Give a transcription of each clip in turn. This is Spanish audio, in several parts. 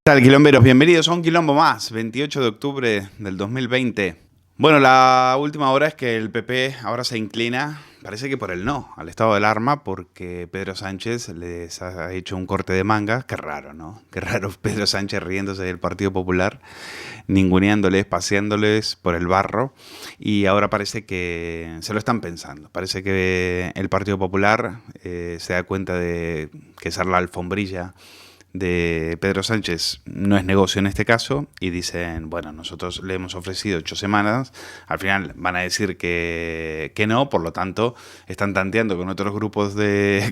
¿Qué tal, quilomberos? Bienvenidos a un quilombo más, 28 de octubre del 2020. Bueno, la última hora es que el PP ahora se inclina, parece que por el no, al estado de alarma, porque Pedro Sánchez les ha hecho un corte de manga. Qué raro, ¿no? Qué raro Pedro Sánchez riéndose del Partido Popular, ninguneándoles, paseándoles por el barro, y ahora parece que se lo están pensando. Parece que el Partido Popular se da cuenta de que ser la alfombrilla de Pedro Sánchez no es negocio en este caso, y dicen, bueno, nosotros le hemos ofrecido 8 semanas, al final van a decir que no, por lo tanto están tanteando con otros grupos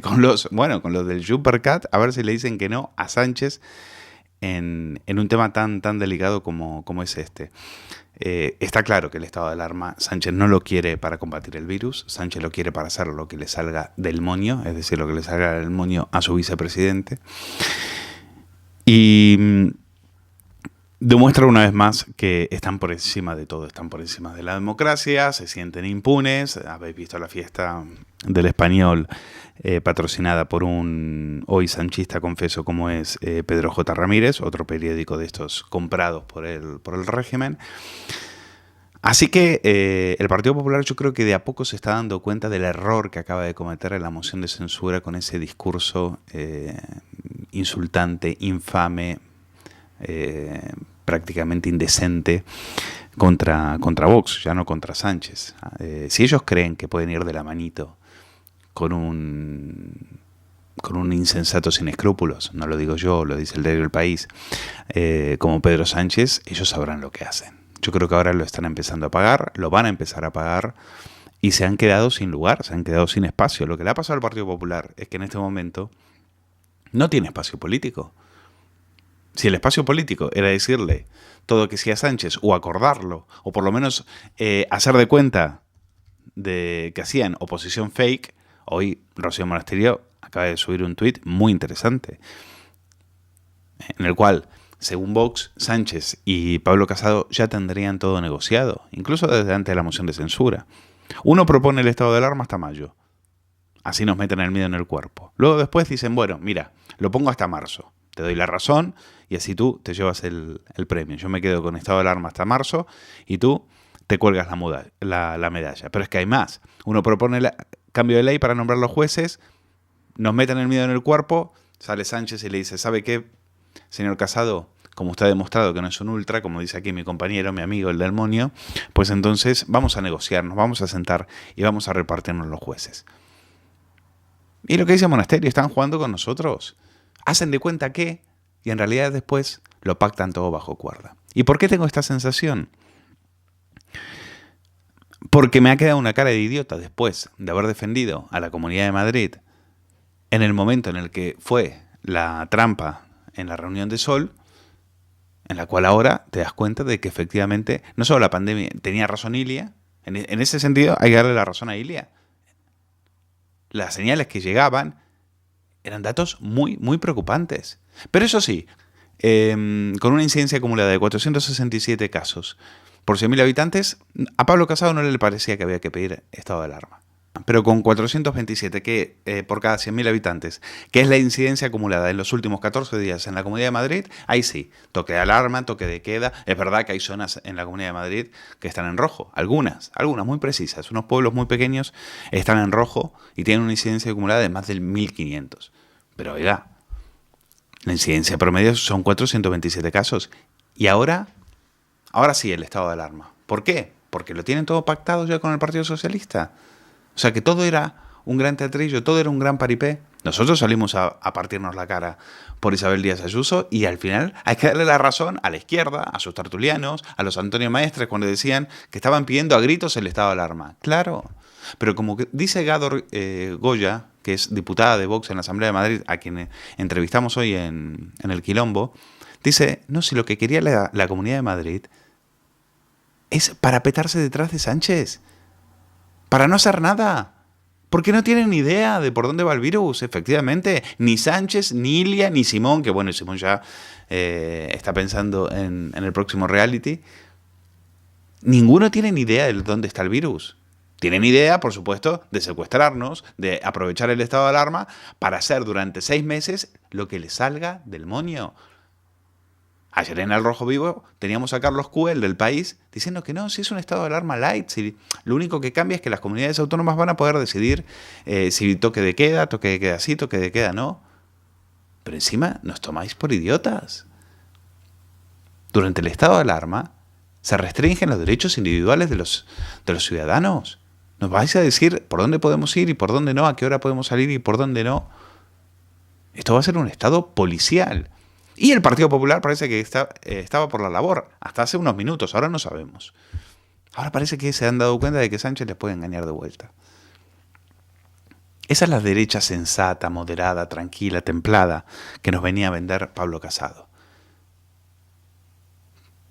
con los del Supercat, a ver si le dicen que no a Sánchez en un tema tan delicado como es este. Está claro que el estado de alarma Sánchez no lo quiere para combatir el virus, Sánchez lo quiere para hacer lo que le salga del moño, es decir, lo que le salga del moño a su vicepresidente. Y demuestra una vez más que están por encima de todo, están por encima de la democracia, se sienten impunes. Habéis visto la fiesta del Español patrocinada por un hoy sanchista, confeso, como es Pedro J. Ramírez, otro periódico de estos comprados por el régimen. Así que el Partido Popular, yo creo que de a poco se está dando cuenta del error que acaba de cometer en la moción de censura con ese discurso insultante, infame, prácticamente indecente contra Vox, ya no contra Sánchez. Si ellos creen que pueden ir de la manito con un insensato sin escrúpulos, no lo digo yo, lo dice el diario El País, como Pedro Sánchez, ellos sabrán lo que hacen. Yo creo que ahora lo están empezando a pagar, lo van a empezar a pagar, y se han quedado sin lugar, se han quedado sin espacio. Lo que le ha pasado al Partido Popular es que en este momento no tiene espacio político. Si el espacio político era decirle todo que sí a Sánchez, o acordarlo, o por lo menos hacer de cuenta de que hacían oposición fake, hoy Rocío Monasterio acaba de subir un tuit muy interesante, en el cual, según Vox, Sánchez y Pablo Casado ya tendrían todo negociado, incluso desde antes de la moción de censura. Uno propone el estado de alarma hasta mayo. Así nos meten el miedo en el cuerpo. Luego después dicen, bueno, mira, lo pongo hasta marzo. Te doy la razón y así tú te llevas el premio. Yo me quedo con estado de alarma hasta marzo y tú te cuelgas la medalla. Pero es que hay más. Uno propone el cambio de ley para nombrar los jueces, nos meten el miedo en el cuerpo, sale Sánchez y le dice, ¿sabe qué, señor Casado? Como usted ha demostrado que no es un ultra, como dice aquí mi compañero, mi amigo, el del Monio, pues entonces vamos a negociar, nos vamos a sentar y vamos a repartirnos los jueces. Y lo que dice Monasterio, están jugando con nosotros. Hacen de cuenta que, y en realidad después lo pactan todo bajo cuerda. ¿Y por qué tengo esta sensación? Porque me ha quedado una cara de idiota después de haber defendido a la Comunidad de Madrid en el momento en el que fue la trampa en la reunión de Sol, en la cual ahora te das cuenta de que efectivamente no solo la pandemia, tenía razón Ilia, en ese sentido hay que darle la razón a Ilia. Las señales que llegaban eran datos muy preocupantes. Pero eso sí, con una incidencia acumulada de 467 casos por 100.000 habitantes, a Pablo Casado no le parecía que había que pedir estado de alarma. Pero con 427 por cada 100.000 habitantes, que es la incidencia acumulada en los últimos 14 días en la Comunidad de Madrid, ahí sí, toque de alarma, toque de queda. Es verdad que hay zonas en la Comunidad de Madrid que están en rojo, algunas muy precisas. Unos pueblos muy pequeños están en rojo y tienen una incidencia acumulada de más de 1.500. Pero oiga, la incidencia promedio son 427 casos. Y ahora sí el estado de alarma. ¿Por qué? Porque lo tienen todo pactado ya con el Partido Socialista. O sea que todo era un gran teatrillo, todo era un gran paripé. Nosotros salimos a partirnos la cara por Isabel Díaz Ayuso, y al final hay que darle la razón a la izquierda, a sus tertulianos, a los Antonio Maestres, cuando decían que estaban pidiendo a gritos el estado de alarma. Claro, pero como dice Gador Goya, que es diputada de Vox en la Asamblea de Madrid, a quien entrevistamos hoy en el Quilombo, dice, no, si lo que quería la Comunidad de Madrid es parapetarse detrás de Sánchez, para no hacer nada, porque no tienen ni idea de por dónde va el virus, efectivamente. Ni Sánchez, ni Ilia, ni Simón, que bueno, Simón ya está pensando en el próximo reality. Ninguno tiene ni idea de dónde está el virus. Tienen idea, por supuesto, de secuestrarnos, de aprovechar el estado de alarma para hacer durante 6 meses lo que les salga del moño. Ayer en El Rojo Vivo teníamos a Carlos Cuel del País diciendo que no, si es un estado de alarma light, si lo único que cambia es que las comunidades autónomas van a poder decidir si toque de queda sí, toque de queda no. Pero encima nos tomáis por idiotas. Durante el estado de alarma se restringen los derechos individuales de los ciudadanos. Nos vais a decir por dónde podemos ir y por dónde no, a qué hora podemos salir y por dónde no. Esto va a ser un estado policial. Y el Partido Popular parece que estaba por la labor hasta hace unos minutos, ahora no sabemos. Ahora parece que se han dado cuenta de que Sánchez les puede engañar de vuelta. Esa es la derecha sensata, moderada, tranquila, templada que nos venía a vender Pablo Casado.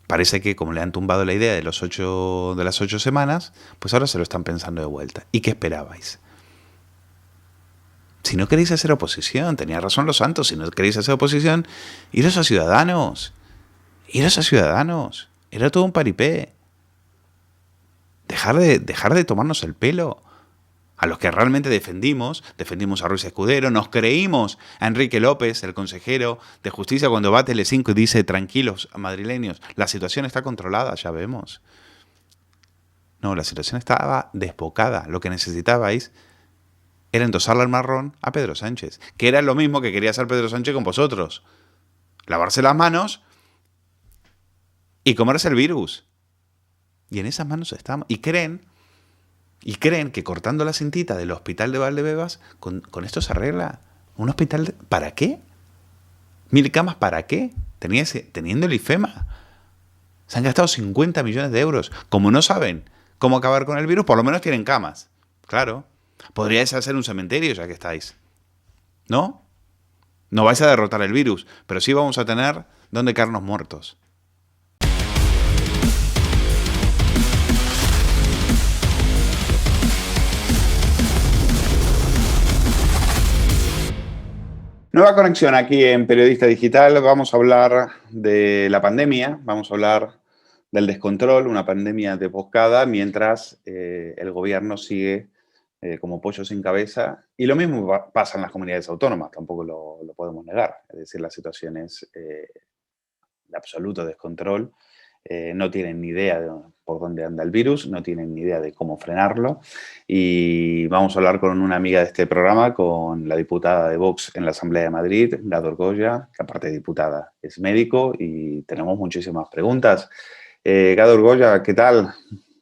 Parece que como le han tumbado la idea de las 8 semanas, pues ahora se lo están pensando de vuelta. ¿Y qué esperabais? Si no queréis hacer oposición, tenía razón Los Santos, si no queréis hacer oposición, iros a Ciudadanos. Iros a Ciudadanos. Era todo un paripé. Dejar de tomarnos el pelo. A los que realmente defendimos a Ruiz Escudero, nos creímos a Enrique López, el consejero de Justicia, cuando va a Telecinco y dice, tranquilos, madrileños, la situación está controlada, ya vemos. No, la situación estaba desbocada. Lo que necesitabais era endosarle al marrón a Pedro Sánchez, que era lo mismo que quería hacer Pedro Sánchez con vosotros. Lavarse las manos y comerse el virus. Y en esas manos estamos. Y creen que cortando la cintita del hospital de Valdebebas, con esto se arregla. ¿Un hospital para qué? ¿1000 camas para qué? Teniendo el IFEMA. Se han gastado 50 millones de euros. Como no saben cómo acabar con el virus, por lo menos tienen camas. Claro. Podríais hacer un cementerio ya que estáis. ¿No? No vais a derrotar el virus, pero sí vamos a tener donde caernos muertos. Nueva conexión aquí en Periodista Digital. Vamos a hablar de la pandemia, vamos a hablar del descontrol, una pandemia desbocada, mientras el gobierno sigue como pollo sin cabeza. Y lo mismo pasa en las comunidades autónomas, tampoco lo podemos negar. Es decir, la situación es de absoluto descontrol. No tienen ni idea de por dónde anda el virus, no tienen ni idea de cómo frenarlo. Y vamos a hablar con una amiga de este programa, con la diputada de Vox en la Asamblea de Madrid, Gador Goya, que aparte de diputada es médico, y tenemos muchísimas preguntas. Gador Goya, ¿qué tal?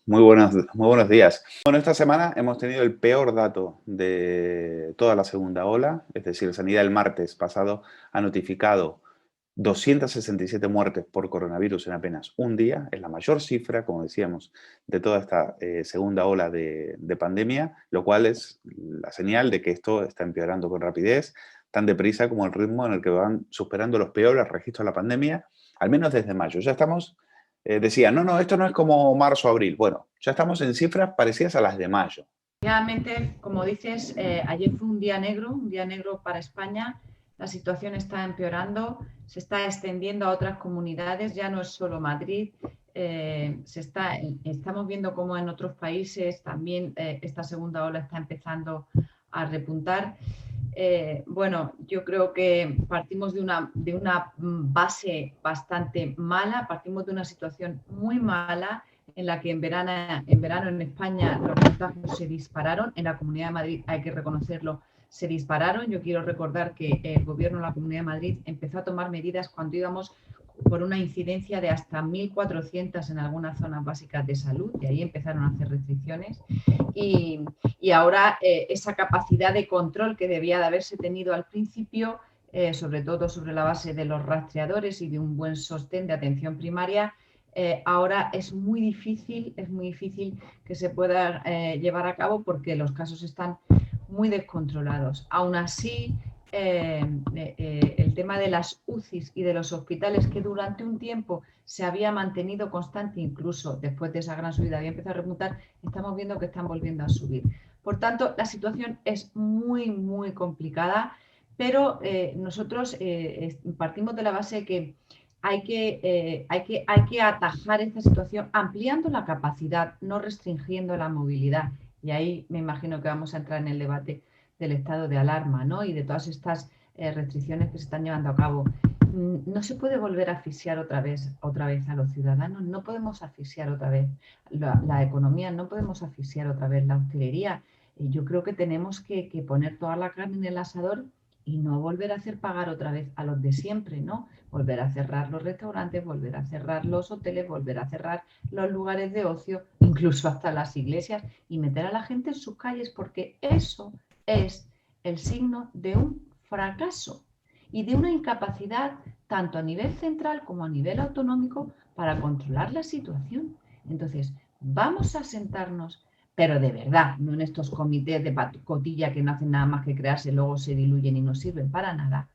Muy buenos días. Bueno, esta semana hemos tenido el peor dato de toda la segunda ola, es decir, Sanidad el martes pasado ha notificado 267 muertes por coronavirus en apenas un día. Es la mayor cifra, como decíamos, de toda esta segunda ola de pandemia, lo cual es la señal de que esto está empeorando con rapidez, tan deprisa como el ritmo en el que van superando los peores registros de la pandemia, al menos desde mayo. Ya estamos, decía, no, esto no es como marzo o abril. Bueno, ya estamos en cifras parecidas a las de mayo. Realmente, como dices, ayer fue un día negro para España. La situación está empeorando, se está extendiendo a otras comunidades, ya no es solo Madrid. Estamos viendo cómo en otros países también esta segunda ola está empezando a repuntar. Bueno, yo creo que partimos de una base bastante mala, partimos de una situación muy mala en la que en verano en España los contagios se dispararon, en la Comunidad de Madrid, hay que reconocerlo, se dispararon. Yo quiero recordar que el gobierno de la Comunidad de Madrid empezó a tomar medidas cuando íbamos por una incidencia de hasta 1.400 en algunas zonas básicas de salud, y ahí empezaron a hacer restricciones. Y ahora esa capacidad de control que debía de haberse tenido al principio, sobre todo sobre la base de los rastreadores y de un buen sostén de atención primaria, ahora es muy difícil que se pueda llevar a cabo porque los casos están muy descontrolados. Aún así, el tema de las UCIs y de los hospitales, que durante un tiempo se había mantenido constante, incluso después de esa gran subida había empezado a repuntar, estamos viendo que están volviendo a subir. Por tanto, la situación es muy complicada, pero nosotros partimos de la base que hay que atajar esta situación ampliando la capacidad, no restringiendo la movilidad. Y ahí me imagino que vamos a entrar en el debate del estado de alarma, ¿no? Y de todas estas restricciones que se están llevando a cabo. no se puede volver a asfixiar otra vez a los ciudadanos, no podemos asfixiar otra vez la economía, no podemos asfixiar otra vez la hostelería. Yo creo que tenemos que poner toda la carne en el asador y no volver a hacer pagar otra vez a los de siempre, ¿no? Volver a cerrar los restaurantes, volver a cerrar los hoteles, volver a cerrar los lugares de ocio, incluso hasta las iglesias, y meter a la gente en sus calles, porque eso es el signo de un fracaso y de una incapacidad tanto a nivel central como a nivel autonómico para controlar la situación. Entonces, vamos a sentarnos, pero de verdad, no en estos comités de pacotilla que no hacen nada más que crearse, luego se diluyen y no sirven para nada.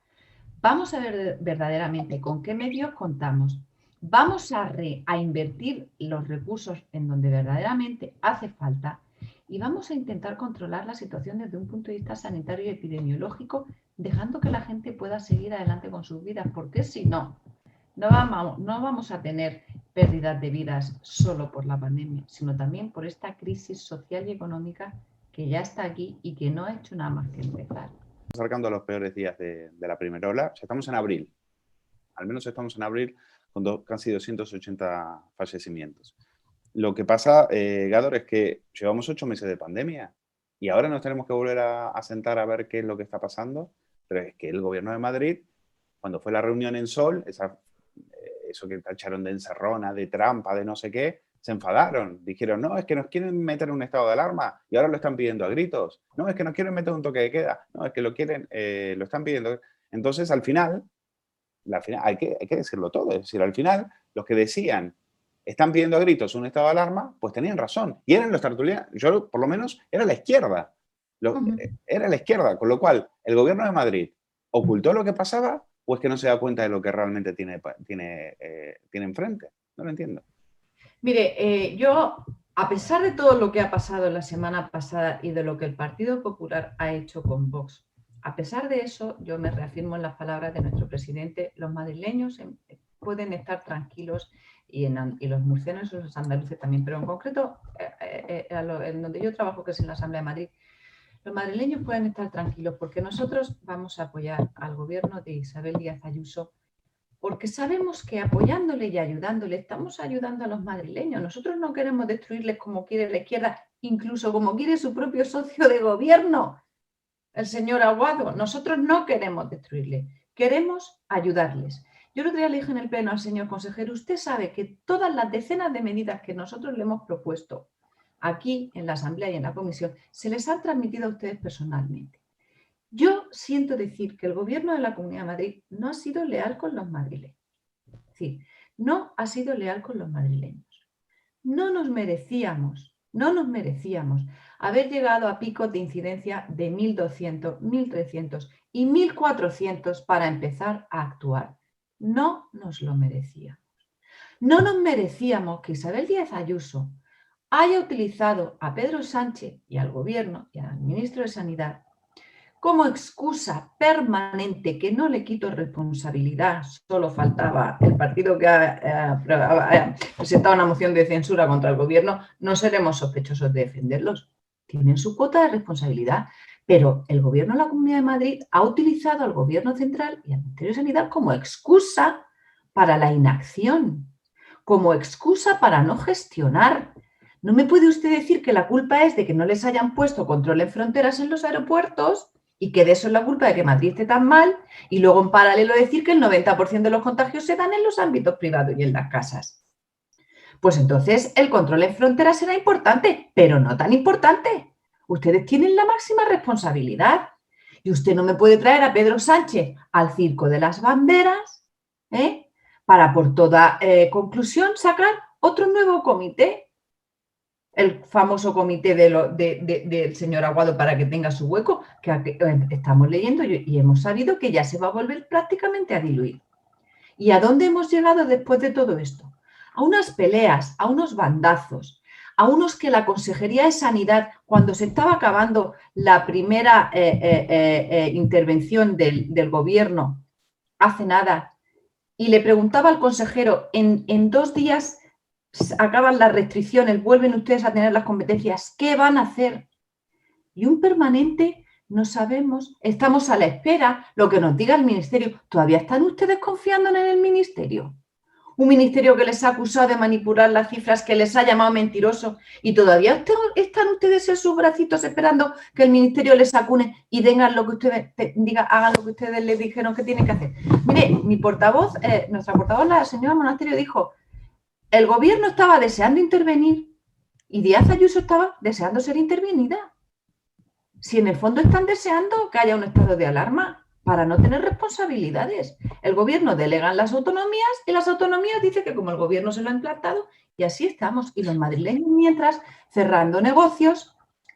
Vamos a ver verdaderamente con qué medios contamos. Vamos a invertir los recursos en donde verdaderamente hace falta y vamos a intentar controlar la situación desde un punto de vista sanitario y epidemiológico, dejando que la gente pueda seguir adelante con sus vidas, porque si no, no vamos a tener pérdidas de vidas solo por la pandemia, sino también por esta crisis social y económica que ya está aquí y que no ha hecho nada más que empezar. Acercando a los peores días de la primera ola, ya estamos en abril. Al menos estamos en abril con casi 280 fallecimientos. Lo que pasa, Gador, es que llevamos 8 meses de pandemia y ahora nos tenemos que volver a sentar a ver qué es lo que está pasando, pero es que el gobierno de Madrid, cuando fue la reunión en Sol, eso que tacharon de encerrona, de trampa, de no sé qué, se enfadaron. Dijeron, no, es que nos quieren meter en un estado de alarma y ahora lo están pidiendo a gritos. No, es que nos quieren meter un toque de queda. No, es que lo están pidiendo. Entonces, al final hay que decirlo todo. Es decir, al final, los que decían están pidiendo a gritos un estado de alarma, pues tenían razón. Y eran los tertulianos. Yo, por lo menos, era la izquierda. Era la izquierda. Con lo cual, el gobierno de Madrid ocultó lo que pasaba o es que no se da cuenta de lo que realmente tiene enfrente. No lo entiendo. Mire, yo, a pesar de todo lo que ha pasado la semana pasada y de lo que el Partido Popular ha hecho con Vox, a pesar de eso, yo me reafirmo en las palabras de nuestro presidente, los madrileños pueden estar tranquilos y los murcianos y los andaluces también, pero en concreto, en donde yo trabajo, que es en la Asamblea de Madrid, los madrileños pueden estar tranquilos porque nosotros vamos a apoyar al gobierno de Isabel Díaz Ayuso porque sabemos que apoyándole y ayudándole estamos ayudando a los madrileños. Nosotros no queremos destruirles como quiere la izquierda, incluso como quiere su propio socio de gobierno, el señor Aguado. Nosotros no queremos destruirles, queremos ayudarles. Yo el otro día le dije en el pleno al señor consejero, usted sabe que todas las decenas de medidas que nosotros le hemos propuesto aquí en la Asamblea y en la Comisión se les han transmitido a ustedes personalmente. Yo siento decir que el gobierno de la Comunidad de Madrid no ha sido leal con los madrileños. Es decir, no ha sido leal con los madrileños. No nos merecíamos haber llegado a picos de incidencia de 1.200, 1.300 y 1.400 para empezar a actuar. No nos lo merecíamos. No nos merecíamos que Isabel Díaz Ayuso haya utilizado a Pedro Sánchez y al gobierno y al ministro de Sanidad como excusa permanente, que no le quito responsabilidad, solo faltaba el partido que ha presentado una moción de censura contra el gobierno, no seremos sospechosos de defenderlos. Tienen su cuota de responsabilidad, pero el gobierno de la Comunidad de Madrid ha utilizado al gobierno central y al Ministerio de Sanidad como excusa para la inacción, como excusa para no gestionar. No me puede usted decir que la culpa es de que no les hayan puesto control en fronteras en los aeropuertos y que de eso es la culpa de que Madrid esté tan mal, y luego en paralelo decir que el 90% de los contagios se dan en los ámbitos privados y en las casas. Pues entonces el control en fronteras será importante, pero no tan importante. Ustedes tienen la máxima responsabilidad y usted no me puede traer a Pedro Sánchez al circo de las banderas para por toda conclusión sacar otro nuevo comité. El famoso comité del señor Aguado para que tenga su hueco, que estamos leyendo y hemos sabido que ya se va a volver prácticamente a diluir. ¿Y a dónde hemos llegado después de todo esto? A unas peleas, a unos bandazos, a unos que la Consejería de Sanidad, cuando se estaba acabando la primera intervención del gobierno hace nada, y le preguntaba al consejero, en 2 días acaban las restricciones, vuelven ustedes a tener las competencias, ¿qué van a hacer? Y un permanente No sabemos, estamos a la espera, lo que nos diga el ministerio. ¿Todavía están ustedes confiando en el ministerio? Un ministerio que les ha acusado de manipular las cifras, que les ha llamado mentirosos y todavía están ustedes en sus bracitos esperando que el ministerio les acune y hagan lo que ustedes les dijeron que tienen que hacer. Mire, nuestra portavoz, la señora Monasterio, dijo, el gobierno estaba deseando intervenir y Díaz Ayuso estaba deseando ser intervenida. Si en el fondo están deseando que haya un estado de alarma para no tener responsabilidades. El gobierno delega en las autonomías y las autonomías dicen que como el gobierno se lo ha implantado, y así estamos. Y los madrileños mientras cerrando negocios,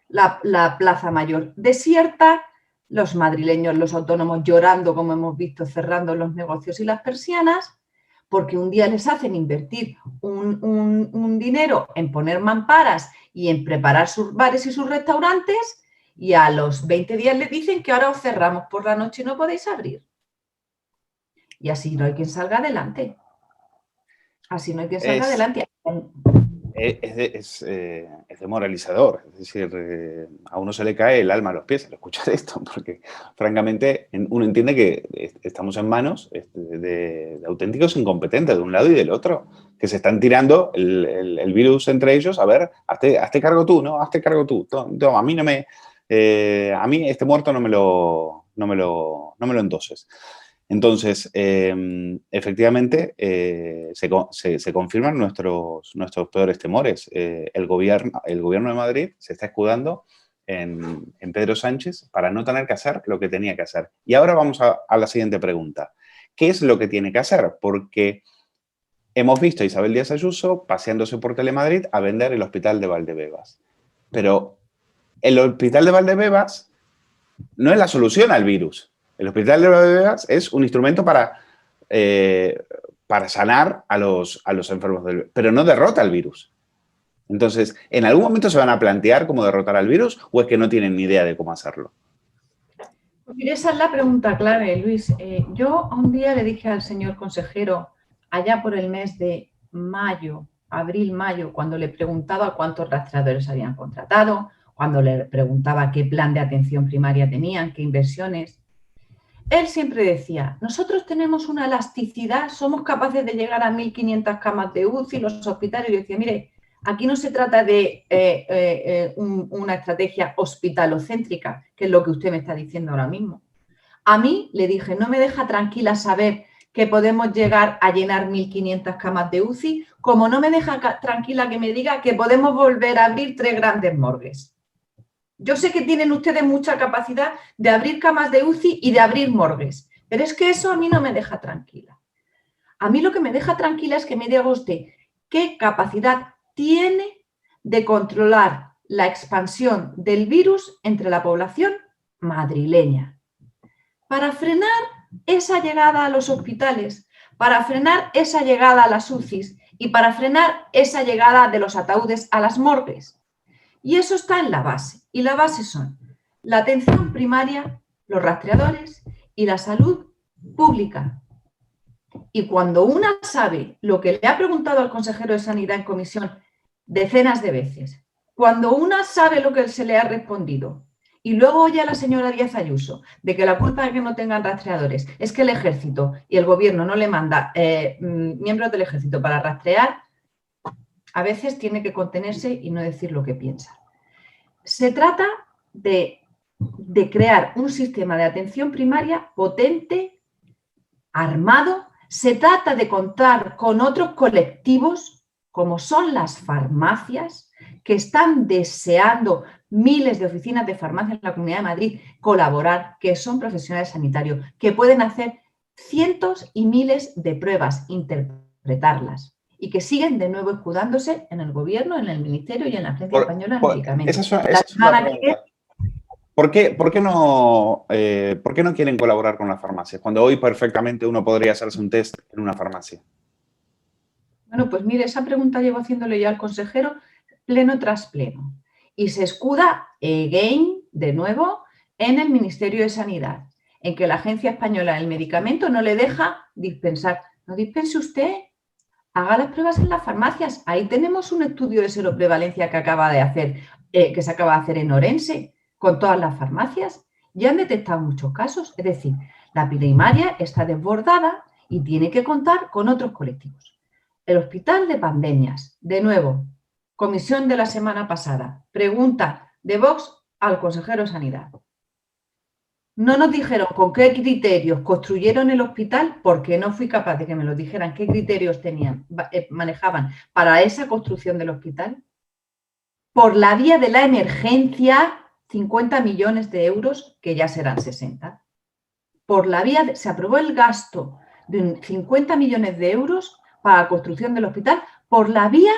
la Plaza Mayor desierta, los madrileños, los autónomos llorando, como hemos visto, cerrando los negocios y las persianas, porque un día les hacen invertir un dinero en poner mamparas y en preparar sus bares y sus restaurantes, y a los 20 días les dicen que ahora os cerramos por la noche y no podéis abrir. Y así no hay quien salga adelante. Así no hay quien salga adelante. Es demoralizador. Es decir, a uno se le cae el alma a los pies al escuchar esto, porque francamente uno entiende que estamos en manos de auténticos incompetentes de un lado y del otro, que se están tirando el virus entre ellos. A ver, hazte cargo tú, ¿no? Hazte cargo tú. A mí no me... a mí este muerto no me lo endoses. Entonces, efectivamente, se confirman nuestros peores temores. El gobierno de Madrid se está escudando en Pedro Sánchez para no tener que hacer lo que tenía que hacer. Y ahora vamos a la siguiente pregunta. ¿Qué es lo que tiene que hacer? Porque hemos visto a Isabel Díaz Ayuso paseándose por Telemadrid a vender el hospital de Valdebebas. Pero el hospital de Valdebebas no es la solución al virus. El hospital de Valdebebas es un instrumento para sanar a los enfermos del virus, pero no derrota al virus. Entonces, ¿en algún momento se van a plantear cómo derrotar al virus o es que no tienen ni idea de cómo hacerlo? Pues mire, esa es la pregunta clave, Luis. Yo un día le dije al señor consejero, allá por el mes de mayo, abril-mayo, cuando le preguntaba cuántos rastreadores habían contratado, cuando le preguntaba qué plan de atención primaria tenían, qué inversiones, él siempre decía, nosotros tenemos una elasticidad, somos capaces de llegar a 1.500 camas de UCI, los hospitales. Y yo decía, mire, aquí no se trata de una estrategia hospitalocéntrica, que es lo que usted me está diciendo ahora mismo. A mí, le dije, no me deja tranquila saber que podemos llegar a llenar 1.500 camas de UCI, como no me deja tranquila que me diga que podemos volver a abrir 3 grandes morgues. Yo sé que tienen ustedes mucha capacidad de abrir camas de UCI y de abrir morgues, pero es que eso a mí no me deja tranquila. A mí lo que me deja tranquila es que me diga usted qué capacidad tiene de controlar la expansión del virus entre la población madrileña para frenar esa llegada a los hospitales, para frenar esa llegada a las UCIs y para frenar esa llegada de los ataúdes a las morgues. Y eso está en la base. Y la base son la atención primaria, los rastreadores y la salud pública. Y cuando una sabe lo que le ha preguntado al consejero de Sanidad en comisión decenas de veces, cuando una sabe lo que se le ha respondido y luego oye a la señora Díaz Ayuso de que la culpa de que no tengan rastreadores es que el ejército y el gobierno no le manda miembros del ejército para rastrear, a veces tiene que contenerse y no decir lo que piensa. Se trata de crear un sistema de atención primaria potente, armado. Se trata de contar con otros colectivos, como son las farmacias, que están deseando, miles de oficinas de farmacia en la Comunidad de Madrid, colaborar, que son profesionales sanitarios, que pueden hacer cientos y miles de pruebas, interpretarlas, y que siguen de nuevo escudándose en el gobierno, en el ministerio y en la Agencia Española de Medicamentos. Esa es una pregunta. ¿Por qué no quieren colaborar con las farmacias? Cuando hoy perfectamente uno podría hacerse un test en una farmacia. Bueno, pues mire, esa pregunta llevo haciéndole ya al consejero pleno tras pleno. Y se escuda, again, de nuevo, en el Ministerio de Sanidad, en que la Agencia Española del Medicamento no le deja dispensar. No dispense usted, haga las pruebas en las farmacias. Ahí tenemos un estudio de seroprevalencia que se acaba de hacer en Orense, con todas las farmacias, y han detectado muchos casos. Es decir, la primaria está desbordada y tiene que contar con otros colectivos. El hospital de pandemias, de nuevo, comisión de la semana pasada, pregunta de Vox al consejero de Sanidad. No nos dijeron con qué criterios construyeron el hospital, porque no fui capaz de que me lo dijeran qué criterios manejaban para esa construcción del hospital. Por la vía de la emergencia, 50 millones de euros, que ya serán 60. Por la vía, se aprobó el gasto de 50 millones de euros para la construcción del hospital por la vía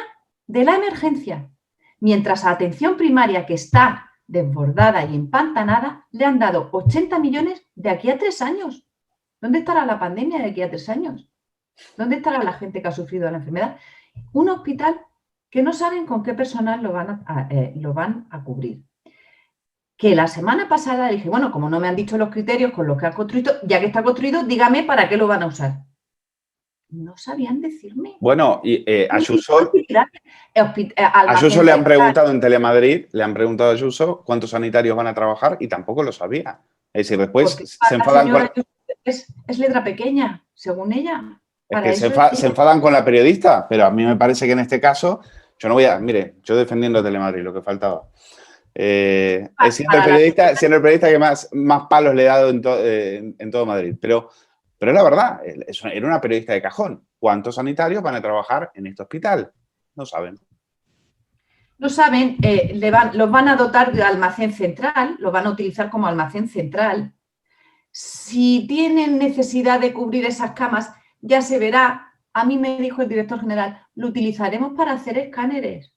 de la emergencia. Mientras a atención primaria, que está desbordada y empantanada, le han dado 80 millones de aquí a 3 años. ¿Dónde estará la pandemia de aquí a 3 años? ¿Dónde estará la gente que ha sufrido la enfermedad? Un hospital que no saben con qué personal lo van a cubrir. Que la semana pasada dije, bueno, como no me han dicho los criterios con los que han construido, ya que está construido, dígame para qué lo van a usar. No sabían decirme. Bueno, y a Ayuso le han preguntado en Telemadrid, le han preguntado a Ayuso cuántos sanitarios van a trabajar y tampoco lo sabía. Es decir, después se enfadan con... Es letra pequeña, según ella. Es que se enfadan con la periodista, pero a mí me parece que en este caso, yo no voy a... Mire, yo defendiendo a Telemadrid, lo que faltaba. Siendo el periodista que más palos le he dado en todo Madrid. Pero es la verdad, era una periodista de cajón. ¿Cuántos sanitarios van a trabajar en este hospital? No saben. No saben, los van a dotar de almacén central, los van a utilizar como almacén central. Si tienen necesidad de cubrir esas camas, ya se verá. A mí me dijo el director general, lo utilizaremos para hacer escáneres,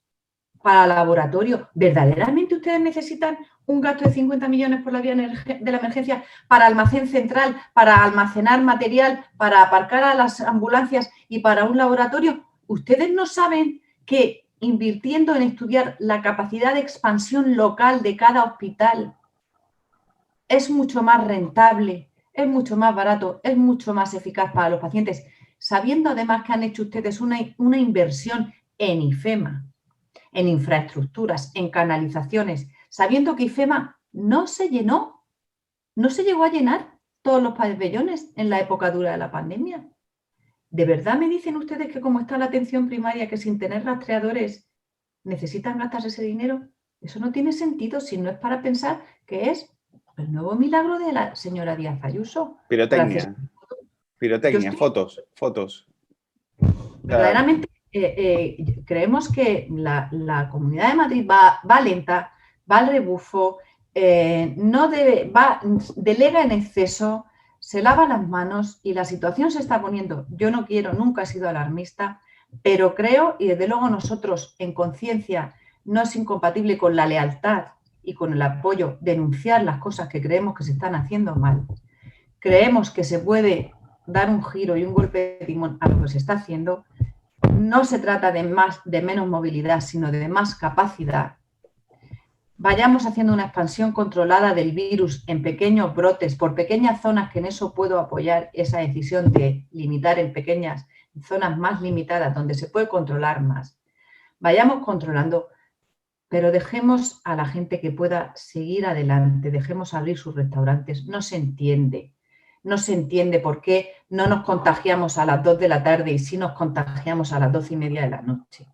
para laboratorio. ¿Verdaderamente ustedes necesitan un gasto de 50 millones por la vía de la emergencia para almacén central, para almacenar material, para aparcar a las ambulancias y para un laboratorio? ¿Ustedes no saben que invirtiendo en estudiar la capacidad de expansión local de cada hospital es mucho más rentable, es mucho más barato, es mucho más eficaz para los pacientes, sabiendo además que han hecho ustedes una inversión en IFEMA, en infraestructuras, en canalizaciones, sabiendo que IFEMA no se llenó, no se llegó a llenar todos los pabellones en la época dura de la pandemia? ¿De verdad me dicen ustedes que como está la atención primaria, que sin tener rastreadores necesitan gastarse ese dinero? Eso no tiene sentido si no es para pensar que es el nuevo milagro de la señora Díaz Ayuso. Pirotecnia, fotos. Verdaderamente creemos que la Comunidad de Madrid va lenta, va al rebufo, delega en exceso, se lava las manos y la situación se está poniendo. Yo nunca he sido alarmista, pero creo, y desde luego nosotros en conciencia no es incompatible con la lealtad y con el apoyo, denunciar las cosas que creemos que se están haciendo mal. Creemos que se puede dar un giro y un golpe de timón a lo que se está haciendo. No se trata de menos movilidad, sino de más capacidad. Vayamos haciendo una expansión controlada del virus en pequeños brotes, por pequeñas zonas, que en eso puedo apoyar esa decisión de limitar en pequeñas zonas más limitadas, donde se puede controlar más. Vayamos controlando, pero dejemos a la gente que pueda seguir adelante, dejemos abrir sus restaurantes. No se entiende por qué no nos contagiamos a las 2 de la tarde y sí nos contagiamos a las 12:30 de la noche.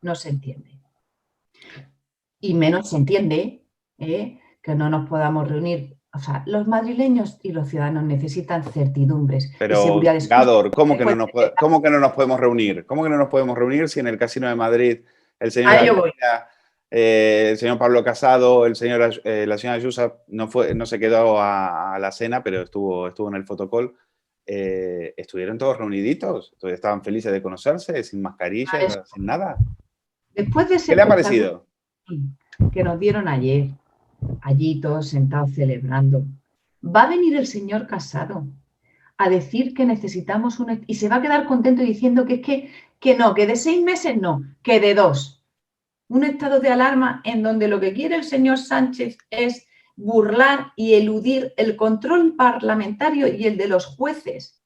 No se entiende. Y menos se entiende que no nos podamos reunir. O sea, los madrileños y los ciudadanos necesitan certidumbres. Pero, y seguridad. Gador, ¿cómo que no nos podemos reunir? ¿Cómo que no nos podemos reunir si en el Casino de Madrid el señor el señor Pablo Casado, la señora Ayuso no se quedó a la cena, pero estuvo en el fotocall? Estuvieron todos reuniditos, estaban felices de conocerse, sin mascarilla, sin nada. Después de ese ¿Qué le ha parecido? Que nos dieron ayer, allí todos sentados celebrando, va a venir el señor Casado a decir que necesitamos y se va a quedar contento diciendo que no, que de 6 meses no, que de 2. Un estado de alarma en donde lo que quiere el señor Sánchez es burlar y eludir el control parlamentario y el de los jueces.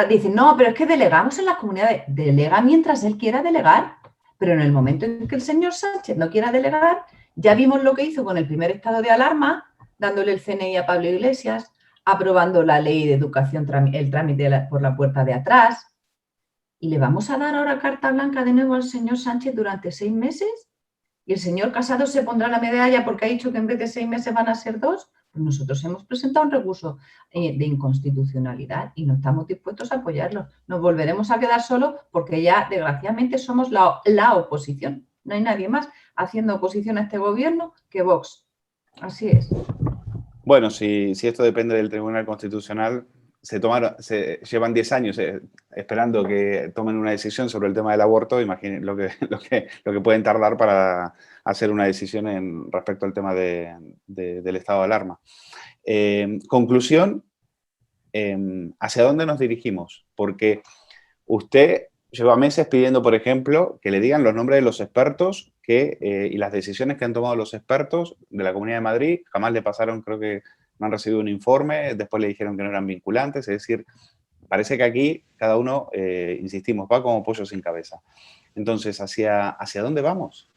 Dicen, no, pero es que delegamos en las comunidades. Delega mientras él quiera delegar, pero en el momento en que el señor Sánchez no quiera delegar, ya vimos lo que hizo con el primer estado de alarma, dándole el CNI a Pablo Iglesias, aprobando la ley de educación, el trámite por la puerta de atrás. ¿Y le vamos a dar ahora carta blanca de nuevo al señor Sánchez durante 6 meses? ¿Y el señor Casado se pondrá la medalla porque ha dicho que en vez de 6 meses van a ser 2? Pues nosotros hemos presentado un recurso de inconstitucionalidad y no estamos dispuestos a apoyarlo. Nos volveremos a quedar solos porque ya, desgraciadamente, somos la oposición. No hay nadie más haciendo oposición a este gobierno que Vox. Así es. Bueno, si esto depende del Tribunal Constitucional, se llevan 10 años esperando que tomen una decisión sobre el tema del aborto. Imaginen lo que pueden tardar para hacer una decisión respecto al tema del estado de alarma. Conclusión, ¿hacia dónde nos dirigimos? Porque usted lleva meses pidiendo, por ejemplo, que le digan los nombres de los expertos y las decisiones que han tomado los expertos de la Comunidad de Madrid. Jamás le pasaron, creo que no han recibido un informe, después le dijeron que no eran vinculantes. Es decir, parece que aquí cada uno, insistimos, va como pollo sin cabeza. Entonces, ¿hacia dónde vamos?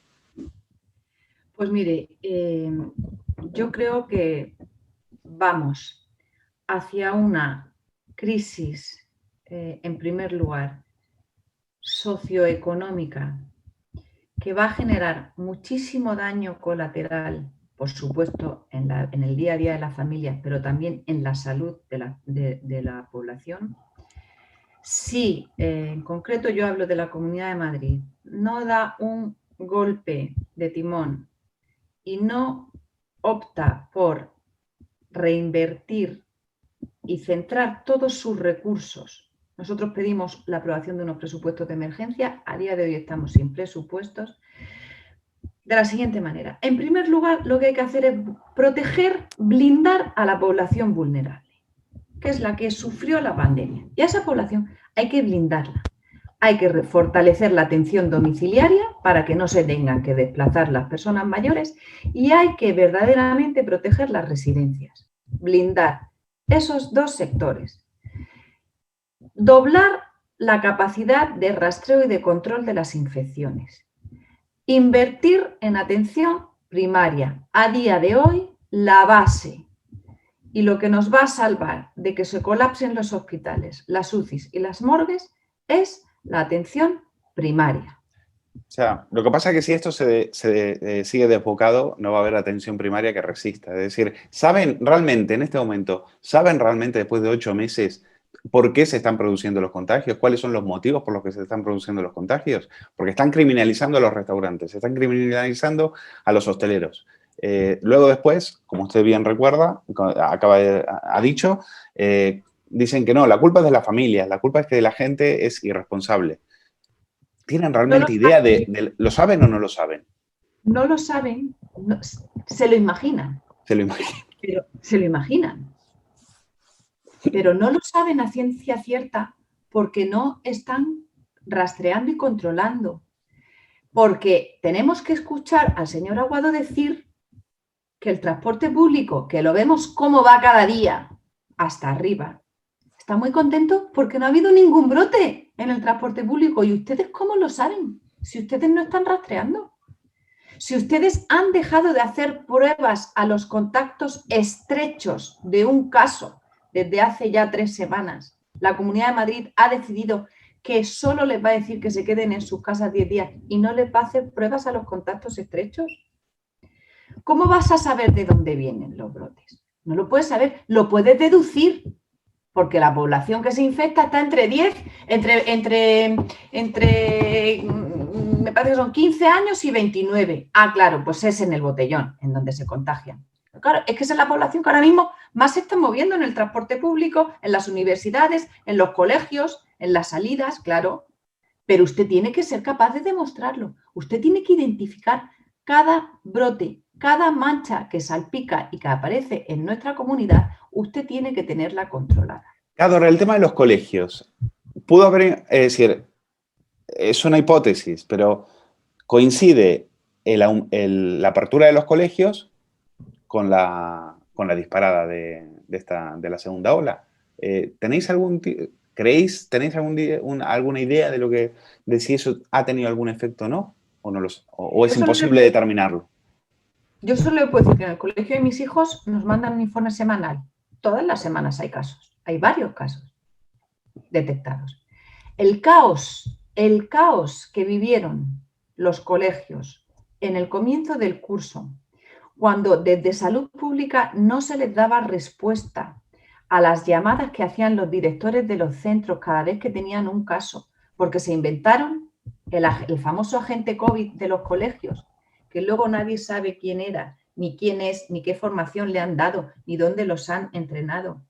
Pues mire, yo creo que vamos hacia una crisis, en primer lugar, socioeconómica, que va a generar muchísimo daño colateral, por supuesto, en el día a día de las familias, pero también en la salud de la población. Si, en concreto yo hablo de la Comunidad de Madrid, no da un golpe de timón y no opta por reinvertir y centrar todos sus recursos. Nosotros pedimos la aprobación de unos presupuestos de emergencia. A día de hoy estamos sin presupuestos. De la siguiente manera. En primer lugar, lo que hay que hacer es proteger, blindar a la población vulnerable, que es la que sufrió la pandemia. Y a esa población hay que blindarla. Hay que fortalecer la atención domiciliaria para que no se tengan que desplazar las personas mayores y hay que verdaderamente proteger las residencias. Blindar esos dos sectores. Doblar la capacidad de rastreo y de control de las infecciones. Invertir en atención primaria. A día de hoy, la base y lo que nos va a salvar de que se colapsen los hospitales, las UCIs y las morgues es la atención primaria. O sea, lo que pasa es que si esto se sigue desbocado, no va a haber atención primaria que resista. Es decir, ¿saben realmente en este momento, después de 8 meses, por qué se están produciendo los contagios? ¿Cuáles son los motivos por los que se están produciendo los contagios? Porque están criminalizando a los restaurantes, están criminalizando a los hosteleros. Luego después, como usted bien recuerda, ha dicho, dicen que no, la culpa es de la familia, la culpa es que la gente es irresponsable. ¿Tienen realmente idea lo saben o no lo saben? No lo saben, no, se lo imaginan. Se lo imaginan. Pero se lo imaginan. Pero no lo saben a ciencia cierta porque no están rastreando y controlando. Porque tenemos que escuchar al señor Aguado decir que el transporte público, que lo vemos cómo va cada día hasta arriba, está muy contento porque no ha habido ningún brote en el transporte público. ¿Y ustedes cómo lo saben? Si ustedes no están rastreando. Si ustedes han dejado de hacer pruebas a los contactos estrechos de un caso desde hace ya 3 semanas, la Comunidad de Madrid ha decidido que solo les va a decir que se queden en sus casas 10 días y no les va a hacer pruebas a los contactos estrechos. ¿Cómo vas a saber de dónde vienen los brotes? No lo puedes saber, lo puedes deducir, porque la población que se infecta está entre 10, me parece que son 15 años y 29. Ah, claro, pues es en el botellón, en donde se contagian. Pero claro, es que esa es la población que ahora mismo más se está moviendo en el transporte público, en las universidades, en los colegios, en las salidas, claro. Pero usted tiene que ser capaz de demostrarlo. Usted tiene que identificar cada brote, cada mancha que salpica y que aparece en nuestra comunidad, usted tiene que tenerla controlada. Claro, el tema de los colegios. Pudo haber, es decir, es una hipótesis, pero coincide la apertura de los colegios con la disparada de la segunda ola. ¿Tenéis alguna idea de si eso ha tenido algún efecto o no? ¿O es imposible determinarlo? Yo solo le puedo decir que en el colegio de mis hijos nos mandan un informe semanal. Todas las semanas hay casos, hay varios casos detectados. El caos que vivieron los colegios en el comienzo del curso, cuando desde Salud Pública no se les daba respuesta a las llamadas que hacían los directores de los centros cada vez que tenían un caso, porque se inventaron el famoso agente COVID de los colegios, que luego nadie sabe quién era, ni quién es, ni qué formación le han dado, ni dónde los han entrenado.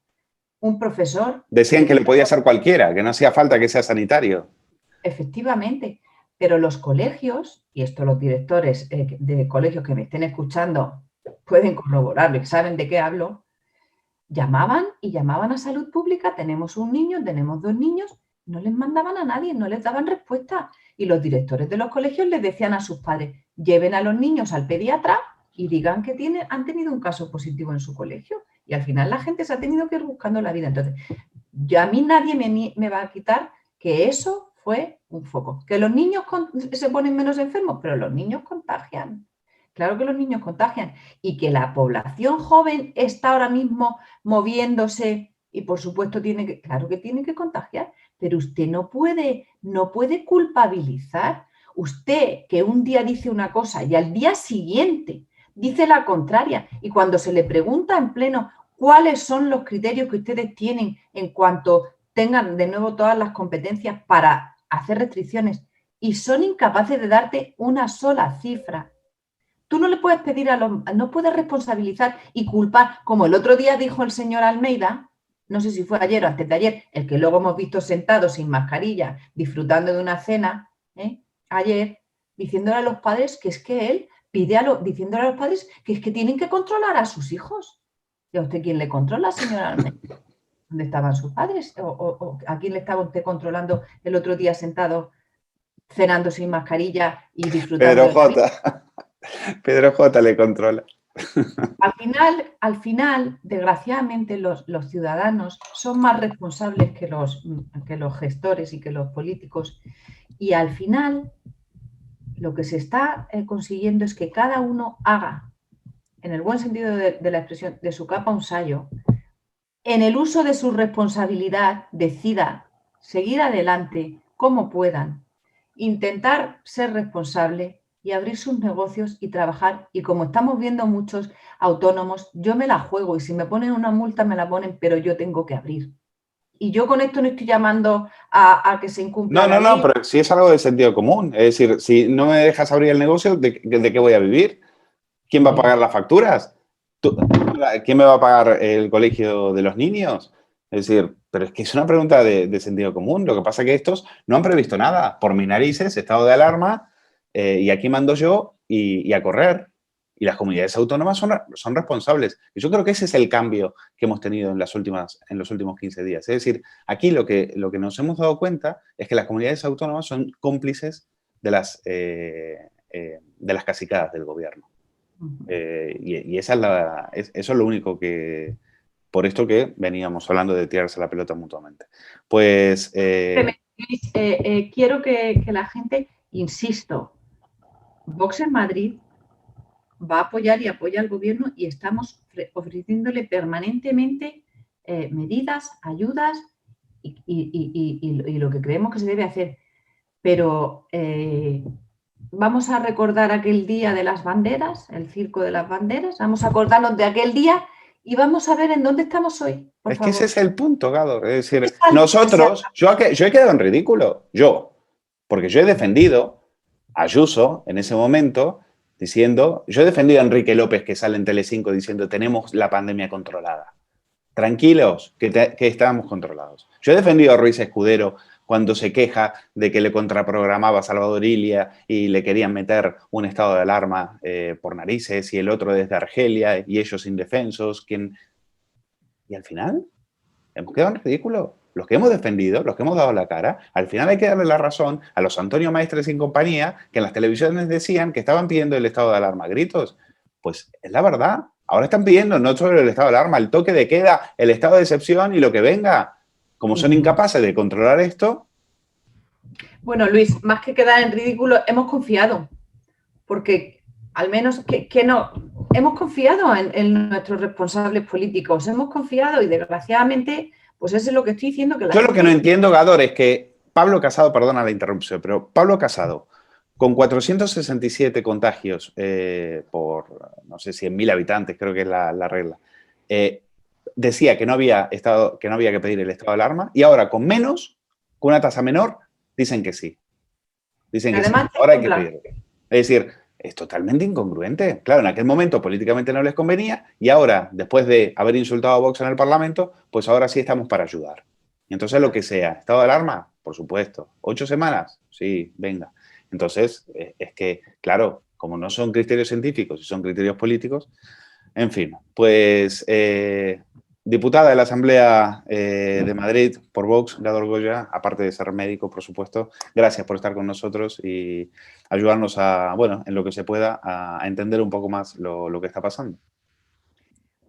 Un profesor... Decían que le podía hacer cualquiera, que no hacía falta que sea sanitario. Efectivamente, pero los colegios, y esto los directores de colegios que me estén escuchando pueden corroborarlo y saben de qué hablo, llamaban a Salud Pública, tenemos un niño, tenemos 2 niños, no les mandaban a nadie, no les daban respuesta. Y los directores de los colegios les decían a sus padres, lleven a los niños al pediatra y digan que han tenido un caso positivo en su colegio. Y al final la gente se ha tenido que ir buscando la vida. Entonces, a mí nadie me va a quitar que eso fue un foco. Que los niños se ponen menos enfermos, pero los niños contagian. Claro que los niños contagian. Y que la población joven está ahora mismo moviéndose y, por supuesto, claro que tiene que contagiar. Pero usted no puede culpabilizar. Usted que un día dice una cosa y al día siguiente dice la contraria. Y cuando se le pregunta en pleno cuáles son los criterios que ustedes tienen en cuanto tengan de nuevo todas las competencias para hacer restricciones y son incapaces de darte una sola cifra. Tú no le puedes pedir no puedes responsabilizar y culpar, como el otro día dijo el señor Almeida, no sé si fue ayer o antes de ayer, el que luego hemos visto sentado sin mascarilla, disfrutando de una cena, ayer, diciéndole a los padres que es que él diciéndole a los padres que es que tienen que controlar a sus hijos. ¿Y a usted quién le controla, señor Almeida? ¿Dónde estaban sus padres? ¿O a quién le estaba usted controlando el otro día sentado, cenando sin mascarilla y disfrutando de la vida? Pedro J. le controla. Al final, desgraciadamente, los ciudadanos son más responsables que los gestores y que los políticos. Y al final, lo que se está consiguiendo es que cada uno haga, en el buen sentido de la expresión, de su capa un sayo, en el uso de su responsabilidad, decida seguir adelante como puedan, intentar ser responsable y abrir sus negocios y trabajar. Y como estamos viendo muchos autónomos, yo me la juego y si me ponen una multa me la ponen, pero yo tengo que abrir. Y yo con esto no estoy llamando a que se incumpla la ley. No, pero si es algo de sentido común. Es decir, si no me dejas abrir el negocio, ¿de qué voy a vivir? ¿Quién va a pagar las facturas? ¿Quién me va a pagar el colegio de los niños? Es decir, pero es que es una pregunta de sentido común. Lo que pasa es que estos no han previsto nada. Por mis narices, estado de alarma, y aquí mando yo y a correr. Y las comunidades autónomas son responsables. Y yo creo que ese es el cambio que hemos tenido en los últimos 15 días. Es decir, aquí lo que nos hemos dado cuenta es que las comunidades autónomas son cómplices de las cacicadas del gobierno. Y eso es lo único que... Por esto que veníamos hablando de tirarse la pelota mutuamente. Pues... quiero que la gente, insisto, Vox en Madrid va a apoyar y apoya al gobierno y estamos ofreciéndole permanentemente medidas, ayudas y lo que creemos que se debe hacer. Pero vamos a recordar aquel día de las banderas, el circo de las banderas, vamos a acordarnos de aquel día y vamos a ver en dónde estamos hoy. Por favor. Que ese es el punto, Gado. Es decir, nosotros, yo he quedado en ridículo, porque yo he defendido a Ayuso en ese momento diciendo, yo he defendido a Enrique López que sale en Telecinco diciendo tenemos la pandemia controlada. Tranquilos, que estábamos controlados. Yo he defendido a Ruiz Escudero cuando se queja de que le contraprogramaba a Salvador Illa y le querían meter un estado de alarma por narices y el otro desde Argelia y ellos indefensos. Y al final hemos quedado en ridículo. Los que hemos defendido, los que hemos dado la cara, al final hay que darle la razón a los Antonio Maestres y compañía que en las televisiones decían que estaban pidiendo el estado de alarma a gritos. Pues es la verdad. Ahora están pidiendo no solo el estado de alarma, el toque de queda, el estado de excepción y lo que venga. Como son incapaces de controlar esto. Bueno, Luis, más que quedar en ridículo, hemos confiado. Porque al menos que no, hemos confiado en nuestros responsables políticos, hemos confiado y desgraciadamente, pues eso es lo que estoy diciendo. Yo lo que no entiendo, Gador, es que Pablo Casado, perdona la interrupción, pero Pablo Casado, con 467 contagios por, no sé, 100.000 habitantes, creo que es la regla, decía que no había que pedir el estado de alarma, y ahora con menos, con una tasa menor, dicen que sí. Dicen que sí, ahora hay que pedirlo. Es decir, es totalmente incongruente. Claro, en aquel momento políticamente no les convenía y ahora, después de haber insultado a Vox en el Parlamento, pues ahora sí estamos para ayudar. Y entonces lo que sea, ¿estado de alarma? Por supuesto. ¿8 semanas? Sí, venga. Entonces, es que, claro, como no son criterios científicos y son criterios políticos, en fin, pues diputada de la Asamblea de Madrid por Vox, Gador Goya, aparte de ser médico, por supuesto, gracias por estar con nosotros y ayudarnos a, bueno, en lo que se pueda, a entender un poco más lo que está pasando.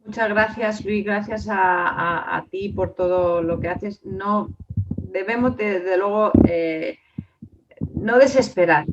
Muchas gracias, Luis, gracias a ti por todo lo que haces. No debemos, desde luego, no desesperar.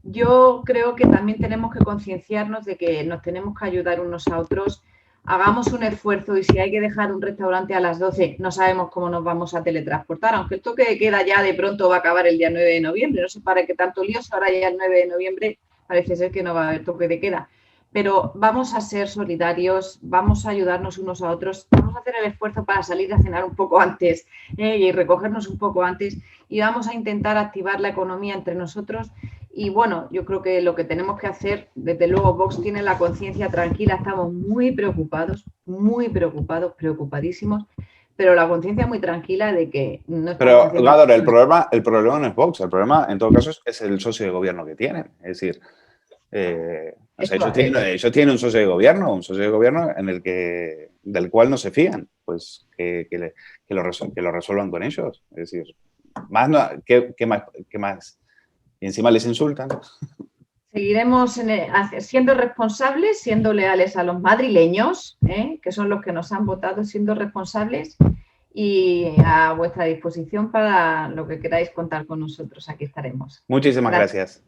Yo creo que también tenemos que concienciarnos de que nos tenemos que ayudar unos a otros. Hagamos un esfuerzo y si hay que dejar un restaurante a las 12, no sabemos cómo nos vamos a teletransportar, aunque el toque de queda ya de pronto va a acabar el día 9 de noviembre. No sé para qué tanto lío, ahora ya el 9 de noviembre parece ser que no va a haber toque de queda. Pero vamos a ser solidarios, vamos a ayudarnos unos a otros, vamos a hacer el esfuerzo para salir a cenar un poco antes y recogernos un poco antes y vamos a intentar activar la economía entre nosotros. Y bueno, yo creo que lo que tenemos que hacer, desde luego Vox tiene la conciencia tranquila, estamos muy preocupados, preocupadísimos, pero la conciencia muy tranquila de que no estamos haciendo... Pero, Gador, el problema no es Vox, el problema en todo caso es el socio de gobierno que tienen, es decir... o sea, ellos tienen un socio de gobierno en el del cual no se fían, pues que lo resuelvan con ellos. Es decir, ¿qué más? Y encima les insultan. Seguiremos siendo responsables, siendo leales a los madrileños, que son los que nos han votado, siendo responsables y a vuestra disposición para lo que queráis contar con nosotros. Aquí estaremos. Muchísimas gracias.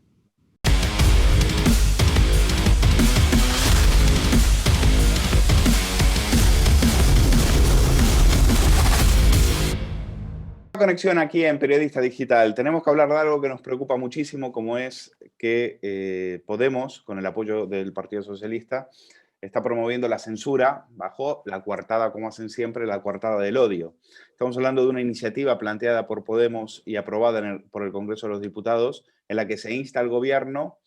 Conexión aquí en Periodista Digital. Tenemos que hablar de algo que nos preocupa muchísimo, como es que Podemos, con el apoyo del Partido Socialista, está promoviendo la censura bajo la coartada, como hacen siempre, la coartada del odio. Estamos hablando de una iniciativa planteada por Podemos y aprobada por el Congreso de los Diputados, en la que se insta al gobierno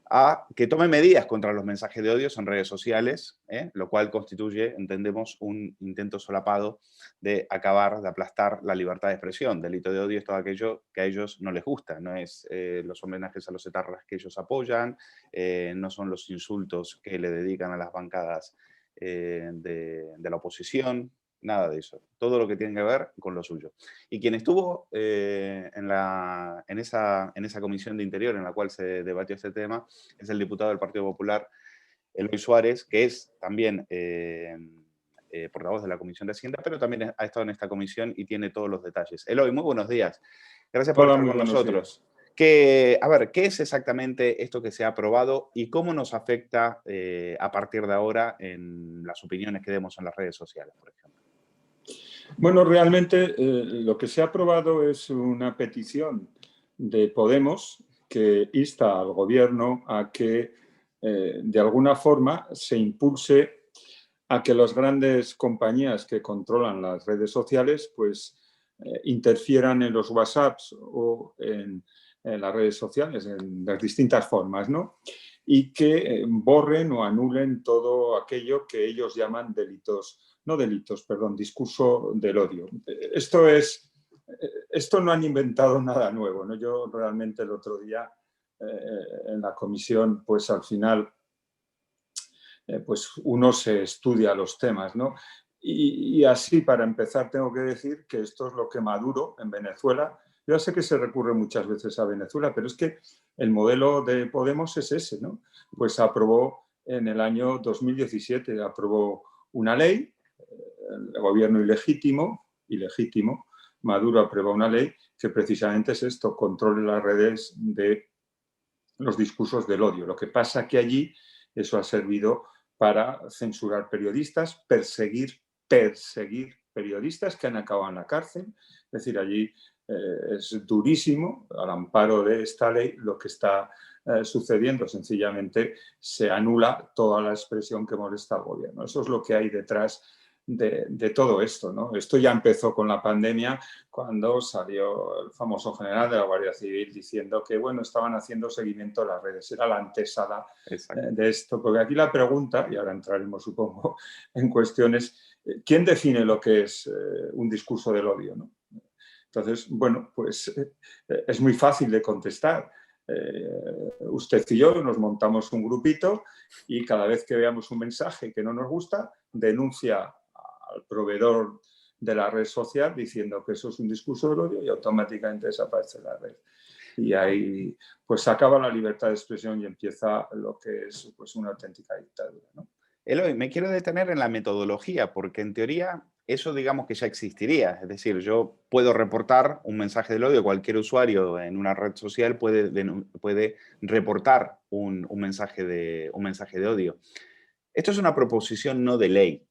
a que tome medidas contra los mensajes de odio en redes sociales, lo cual constituye, entendemos, un intento solapado de acabar, de aplastar la libertad de expresión. Delito de odio es todo aquello que a ellos no les gusta, no es los homenajes a los etarras que ellos apoyan, no son los insultos que le dedican a las bancadas de la oposición, nada de eso. Todo lo que tiene que ver con lo suyo. Y quien estuvo en esa comisión de Interior en la cual se debatió este tema es el diputado del Partido Popular, Eloy Suárez, que es también portavoz de la Comisión de Hacienda, pero también ha estado en esta comisión y tiene todos los detalles. Eloy, muy buenos días. Gracias por estar con nosotros. A ver, ¿qué es exactamente esto que se ha aprobado y cómo nos afecta a partir de ahora en las opiniones que demos en las redes sociales, por ejemplo? Bueno, realmente lo que se ha aprobado es una petición de Podemos que insta al gobierno a que de alguna forma se impulse a que las grandes compañías que controlan las redes sociales pues interfieran en los WhatsApps o en las redes sociales en las distintas formas, ¿no? Y que borren o anulen todo aquello que ellos llaman discurso del odio. Esto no han inventado nada nuevo, ¿no? Yo realmente el otro día en la comisión, pues al final, pues uno se estudia los temas, ¿no? Y así, para empezar, tengo que decir que esto es lo que Maduro en Venezuela. Yo sé que se recurre muchas veces a Venezuela, pero es que el modelo de Podemos es ese, ¿no? Pues aprobó en el año 2017, aprobó una ley, el gobierno ilegítimo, Maduro aprueba una ley que precisamente es esto, controle las redes de los discursos del odio. Lo que pasa que allí Eso ha servido para censurar periodistas, perseguir periodistas que han acabado en la cárcel. Es decir, allí es durísimo, al amparo de esta ley, lo que está sucediendo. Sencillamente se anula toda la expresión que molesta al gobierno. Eso es lo que hay detrás de todo esto, ¿no? Esto ya empezó con la pandemia, cuando salió el famoso general de la Guardia Civil diciendo que, bueno, estaban haciendo seguimiento de las redes. Era la antesala de esto. Porque aquí la pregunta, y ahora entraremos, supongo, en cuestiones, ¿quién define lo que es un discurso del odio, ¿no? Entonces, bueno, pues es muy fácil de contestar. Usted y yo nos montamos un grupito y cada vez que veamos un mensaje que no nos gusta, denuncia al proveedor de la red social diciendo que eso es un discurso del odio y automáticamente desaparece la red. Y ahí pues acaba la libertad de expresión y empieza lo que es pues una auténtica dictadura, ¿no? Eloy, me quiero detener en la metodología, porque en teoría eso digamos que ya existiría. Es decir, yo puedo reportar un mensaje del odio, cualquier usuario en una red social puede reportar un mensaje de odio. Esto es una proposición no de ley.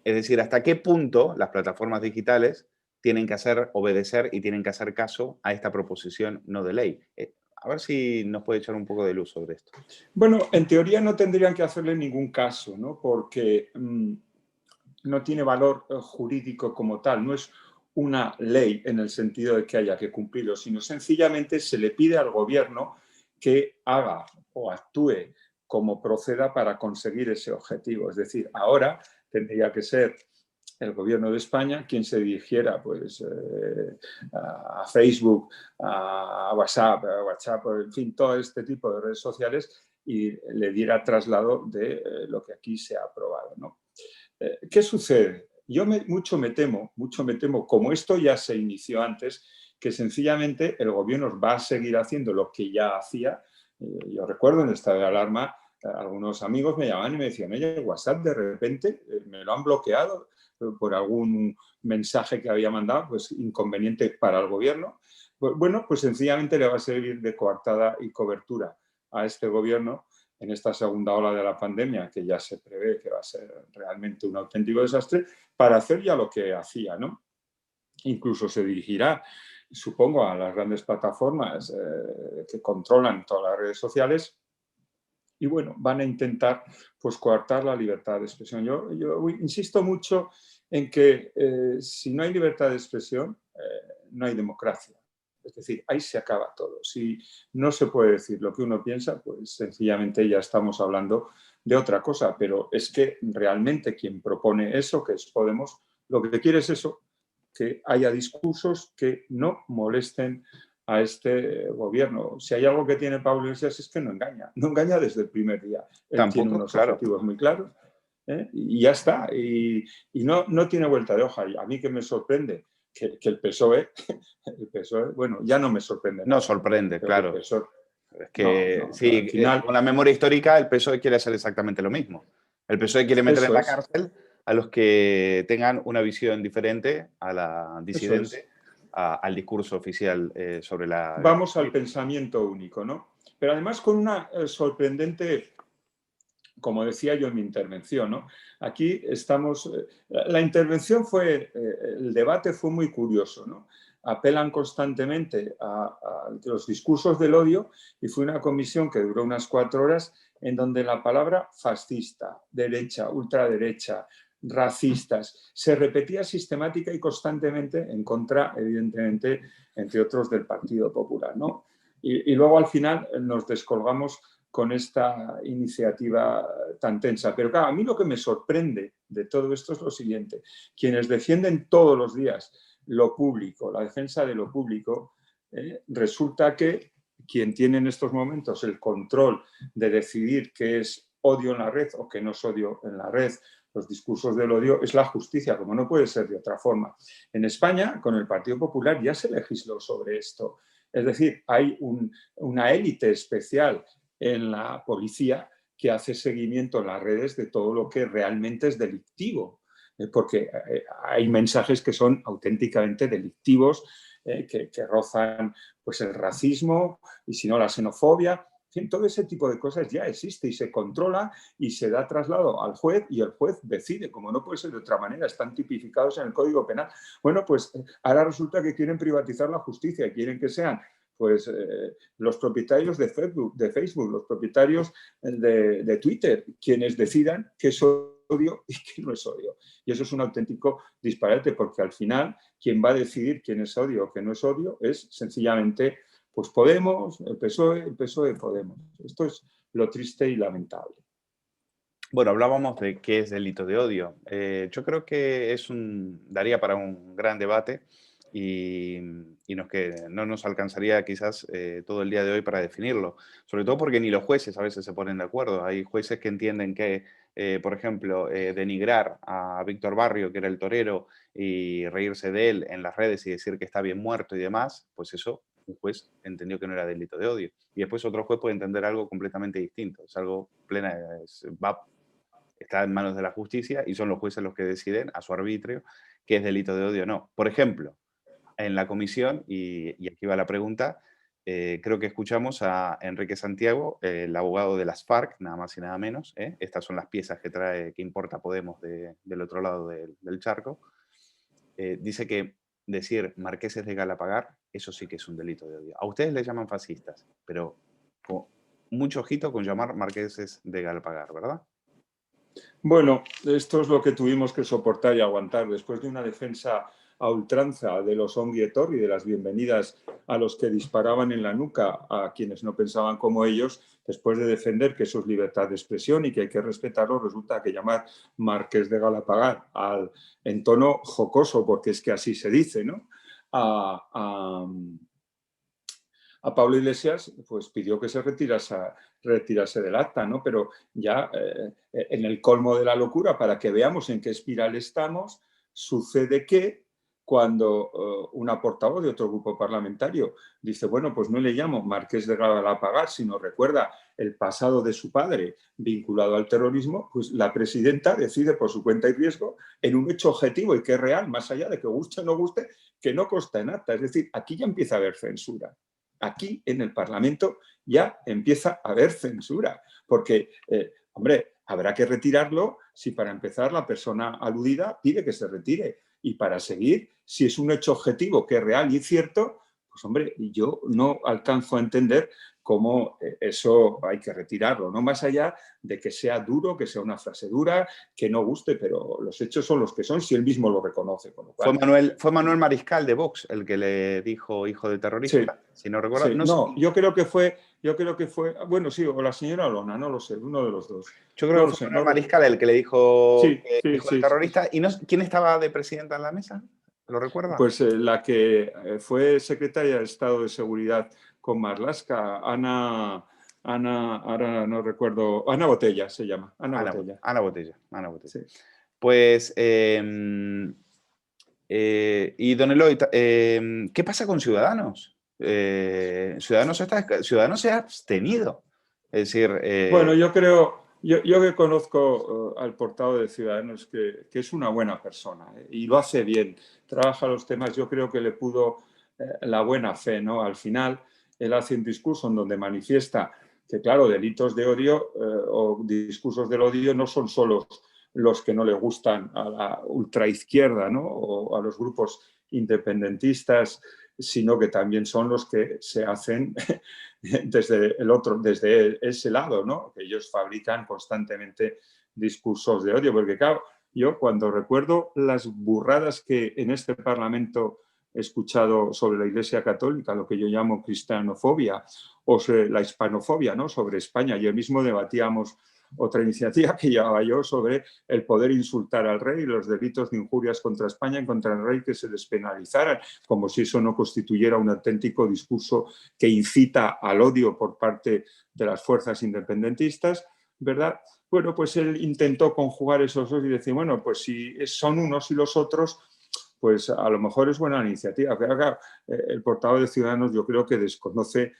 Es decir, ¿hasta qué punto las plataformas digitales tienen que obedecer y tienen que hacer caso a esta proposición no de ley? A ver si nos puede echar un poco de luz sobre esto. Bueno, en teoría no tendrían que hacerle ningún caso, ¿no? Porque no tiene valor jurídico como tal, no es una ley en el sentido de que haya que cumplirlo, sino sencillamente se le pide al gobierno que haga o actúe como proceda para conseguir ese objetivo. Es decir, ahora tendría que ser el gobierno de España quien se dirigiera pues, a Facebook, a WhatsApp, en fin, todo este tipo de redes sociales y le diera traslado de lo que aquí se ha aprobado, ¿no? ¿Qué sucede? Yo mucho me temo, como esto ya se inició antes, que sencillamente el gobierno va a seguir haciendo lo que ya hacía. Yo recuerdo en el estado de alarma, algunos amigos me llamaban y me decían, oye, WhatsApp de repente me lo han bloqueado por algún mensaje que había mandado, pues inconveniente para el gobierno. Bueno, pues sencillamente le va a servir de coartada y cobertura a este gobierno en esta segunda ola de la pandemia, que ya se prevé que va a ser realmente un auténtico desastre, para hacer ya lo que hacía, ¿no? Incluso se dirigirá, supongo, a las grandes plataformas que controlan todas las redes sociales y, bueno, van a intentar pues coartar la libertad de expresión. Yo insisto mucho en que si no hay libertad de expresión, no hay democracia. Es decir, ahí se acaba todo. Si no se puede decir lo que uno piensa, pues sencillamente ya estamos hablando de otra cosa. Pero es que realmente quien propone eso, que es Podemos, lo que quiere es eso, que haya discursos que no molesten a este gobierno. Si hay algo que tiene Pablo Iglesias es que no engaña desde el primer día. Él tiene unos objetivos muy claros y ya está. Y no tiene vuelta de hoja. Y a mí que me sorprende que el PSOE, bueno, ya no me sorprende. No sorprende, claro. Es que sí, al final, con la memoria histórica, el PSOE quiere hacer exactamente lo mismo. El PSOE quiere meter en la cárcel a los que tengan una visión diferente a la disidente, al discurso oficial sobre la... Vamos al pensamiento único, ¿no? Pero además con una sorprendente, como decía yo en mi intervención, ¿no? Aquí estamos... la intervención el debate fue muy curioso, ¿no? Apelan constantemente a los discursos del odio y fue una comisión que duró unas 4 horas en donde la palabra fascista, derecha, ultraderecha, racistas, se repetía sistemática y constantemente en contra, evidentemente, entre otros, del Partido Popular, ¿no? Y luego al final nos descolgamos con esta iniciativa tan tensa. Pero claro, a mí lo que me sorprende de todo esto es lo siguiente. Quienes defienden todos los días lo público, la defensa de lo público, resulta que quien tiene en estos momentos el control de decidir qué es odio en la red o qué no es odio en la red, los discursos del odio, es la justicia, como no puede ser de otra forma. En España, con el Partido Popular, ya se legisló sobre esto. Es decir, hay una élite especial en la policía que hace seguimiento en las redes de todo lo que realmente es delictivo, porque hay mensajes que son auténticamente delictivos, que rozan pues, el racismo y si no la xenofobia. fin, todo ese tipo de cosas ya existe y se controla y se da traslado al juez y el juez decide, como no puede ser de otra manera, están tipificados en el Código Penal. Bueno, pues ahora resulta que quieren privatizar la justicia, quieren que sean pues los propietarios de Facebook, los propietarios de Twitter, quienes decidan qué es odio y qué no es odio. Y eso es un auténtico disparate, porque al final quien va a decidir quién es odio o qué no es odio es sencillamente pues Podemos, el PSOE Podemos. Esto es lo triste y lamentable. Bueno, hablábamos de qué es delito de odio. Yo creo que daría para un gran debate y no nos alcanzaría quizás todo el día de hoy para definirlo. Sobre todo porque ni los jueces a veces se ponen de acuerdo. Hay jueces que entienden que, por ejemplo, denigrar a Víctor Barrio, que era el torero, y reírse de él en las redes y decir que está bien muerto y demás, pues eso un juez entendió que no era delito de odio. Y después otro juez puede entender algo completamente distinto. Es algo está en manos de la justicia y son los jueces los que deciden a su arbitrio qué es delito de odio o no. Por ejemplo, en la comisión, y aquí va la pregunta, creo que escuchamos a Enrique Santiago, el abogado de las FARC, nada más y nada menos. Estas son las piezas que importa Podemos del otro lado del charco. Dice que decir marqueses de Galapagar, eso sí que es un delito de odio. A ustedes les llaman fascistas, pero con mucho ojito con llamar marqueses de Galapagar, ¿verdad? Bueno, esto es lo que tuvimos que soportar y aguantar después de una defensa a ultranza de los ongi etorri, de las bienvenidas a los que disparaban en la nuca a quienes no pensaban como ellos. Después de defender que eso es libertad de expresión y que hay que respetarlo, resulta que llamar marqués de Galapagar en tono jocoso, porque es que así se dice, ¿no? A Pablo Iglesias pues pidió que se retirase del acta, ¿no? Pero ya en el colmo de la locura, para que veamos en qué espiral estamos, sucede que cuando una portavoz de otro grupo parlamentario dice, bueno, pues no le llamo marqués de Galapagar, sino recuerda el pasado de su padre vinculado al terrorismo, pues la presidenta decide por su cuenta y riesgo, en un hecho objetivo y que es real, más allá de que guste o no guste, que no consta en acta. Es decir, aquí ya empieza a haber censura. Aquí en el Parlamento ya empieza a haber censura, porque, hombre, habrá que retirarlo si para empezar la persona aludida pide que se retire y para seguir, si es un hecho objetivo que es real y cierto, pues hombre, yo no alcanzo a entender cómo eso hay que retirarlo, no más allá de que sea duro, que sea una frase dura, que no guste, pero los hechos son los que son, si él mismo lo reconoce. Con lo cual, fue Manuel Mariscal de Vox el que le dijo hijo de terrorista, sí, si no recuerdo. Sí, no, yo creo que fue, bueno, sí, o la señora Olona, no lo sé, uno de los dos. Yo creo que fue Manuel Mariscal el que le dijo hijo de terrorista. ¿Y quién estaba de presidenta en la mesa? ¿Lo recuerda? Pues la que fue secretaria de Estado de Seguridad con Marlaska, ahora no recuerdo, Ana Botella se llama. Ana Botella. Sí. Pues, y don Eloy, ¿qué pasa con Ciudadanos? Ciudadanos se ha abstenido. Es decir... Bueno, yo creo... Yo que conozco al portavoz de Ciudadanos, que es una buena persona y lo hace bien, trabaja los temas, yo creo que le pudo la buena fe, ¿no? Al final, él hace un discurso en donde manifiesta que, claro, delitos de odio o discursos del odio no son solo los que no le gustan a la ultraizquierda, ¿no? O a los grupos independentistas, sino que también son los que se hacen desde ese lado, ¿no? Que ellos fabrican constantemente discursos de odio, porque claro, yo cuando recuerdo las burradas que en este Parlamento he escuchado sobre la Iglesia Católica, lo que yo llamo cristianofobia, o sobre la hispanofobia, ¿no? Sobre España, yo mismo debatíamos otra iniciativa que llevaba yo sobre el poder insultar al rey y los delitos de injurias contra España y contra el rey que se despenalizaran, como si eso no constituyera un auténtico discurso que incita al odio por parte de las fuerzas independentistas, ¿verdad? Bueno, pues él intentó conjugar esos dos y decir, bueno, pues si son unos y los otros, pues a lo mejor es buena iniciativa. Pero claro, el portavoz de Ciudadanos yo creo que desconoce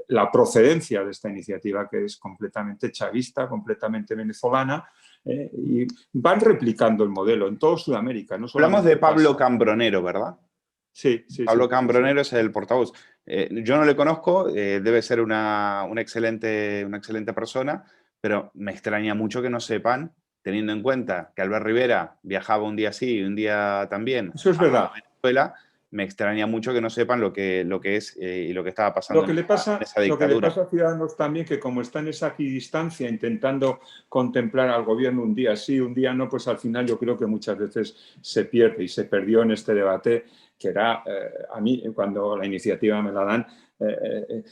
la procedencia de esta iniciativa, que es completamente chavista, completamente venezolana, y van replicando el modelo en toda Sudamérica. No hablamos de Pablo Cambronero, ¿verdad? Sí. Pablo Cambronero es el portavoz. Yo no le conozco, debe ser una excelente persona, pero me extraña mucho que no sepan, teniendo en cuenta que Albert Rivera viajaba un día sí y un día también Eso es verdad. a Venezuela, me extraña mucho que no sepan lo que es y lo que estaba pasando Lo que le en pasa esa dictadura. a Ciudadanos también, que como está en esa equidistancia intentando contemplar al gobierno un día sí, un día no, pues al final yo creo que muchas veces se pierde y se perdió en este debate, que era, a mí, cuando la iniciativa me la dan,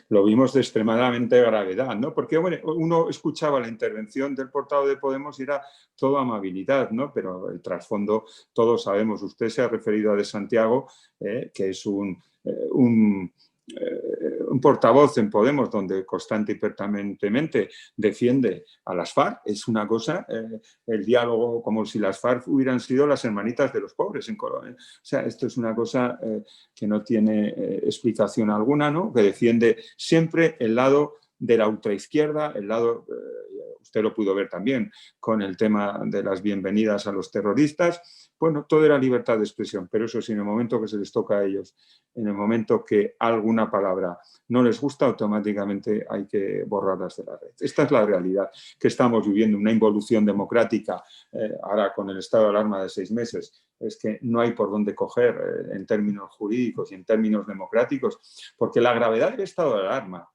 lo vimos de extremadamente gravedad, ¿no? Porque bueno, uno escuchaba la intervención del portavoz de Podemos y era todo amabilidad, ¿no? Pero el trasfondo, todos sabemos, usted se ha referido a De Santiago, que es un portavoz en Podemos donde constante y permanentemente defiende a las FARC, es una cosa, el diálogo como si las FARC hubieran sido las hermanitas de los pobres en Colombia. O sea, esto es una cosa que no tiene explicación alguna, ¿no? Que defiende siempre el lado de la ultraizquierda, el lado, usted lo pudo ver también con el tema de las bienvenidas a los terroristas. Bueno, todo era libertad de expresión, pero eso sí, en el momento que se les toca a ellos, en el momento que alguna palabra no les gusta, automáticamente hay que borrarlas de la red. Esta es la realidad que estamos viviendo, una involución democrática, ahora con el estado de alarma de 6 meses, es que no hay por dónde coger en términos jurídicos y en términos democráticos, porque la gravedad del estado de alarma,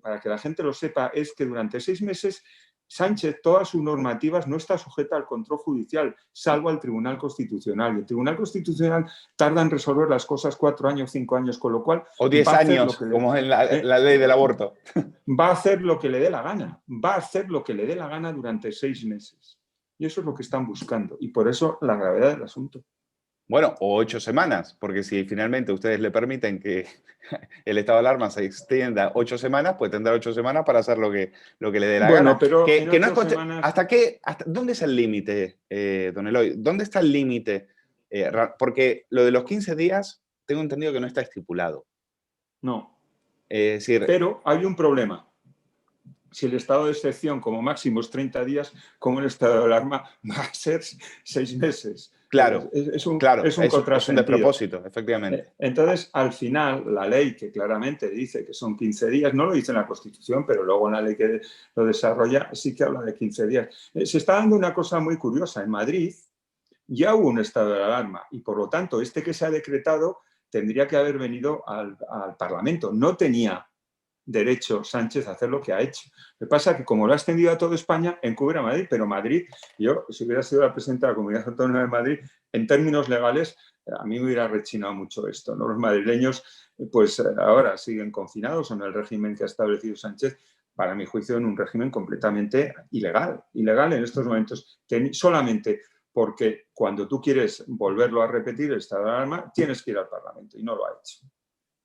para que la gente lo sepa, es que durante 6 meses Sánchez, todas sus normativas, no está sujeta al control judicial, salvo al Tribunal Constitucional. Y el Tribunal Constitucional tarda en resolver las cosas 4 años, 5 años, con lo cual... O 10 años, como en la ley del aborto. Va a hacer lo que le dé la gana. Va a hacer lo que le dé la gana durante 6 meses. Y eso es lo que están buscando. Y por eso la gravedad del asunto. Bueno, o 8 semanas, porque si finalmente ustedes le permiten que el estado de alarma se extienda 8 semanas, pues tendrá 8 semanas para hacer lo que le dé la gana. Pero que no es semanas... ¿Dónde es el límite, don Eloy? ¿Dónde está el límite? Porque lo de los 15 días, tengo entendido que no está estipulado. No. Es decir, pero hay un problema. Si el estado de excepción como máximo es 30 días, como el estado de alarma va a ser 6 meses. Claro, es un contrasentido. Es un despropósito, efectivamente. Entonces, al final, la ley que claramente dice que son 15 días, no lo dice en la Constitución, pero luego en la ley que lo desarrolla sí que habla de 15 días. Se está dando una cosa muy curiosa. En Madrid ya hubo un estado de alarma y, por lo tanto, este que se ha decretado tendría que haber venido al Parlamento. No tenía derecho Sánchez a hacer lo que ha hecho. Lo que pasa es que como lo ha extendido a toda España, encubre a Madrid, pero Madrid, yo, si hubiera sido la presidenta de la Comunidad Autónoma de Madrid, en términos legales, a mí me hubiera rechinado mucho esto, ¿no? Los madrileños, pues ahora siguen confinados en el régimen que ha establecido Sánchez, para mi juicio, en un régimen completamente ilegal. Ilegal en estos momentos, solamente porque cuando tú quieres volverlo a repetir, el estado de alarma, tienes que ir al Parlamento, y no lo ha hecho.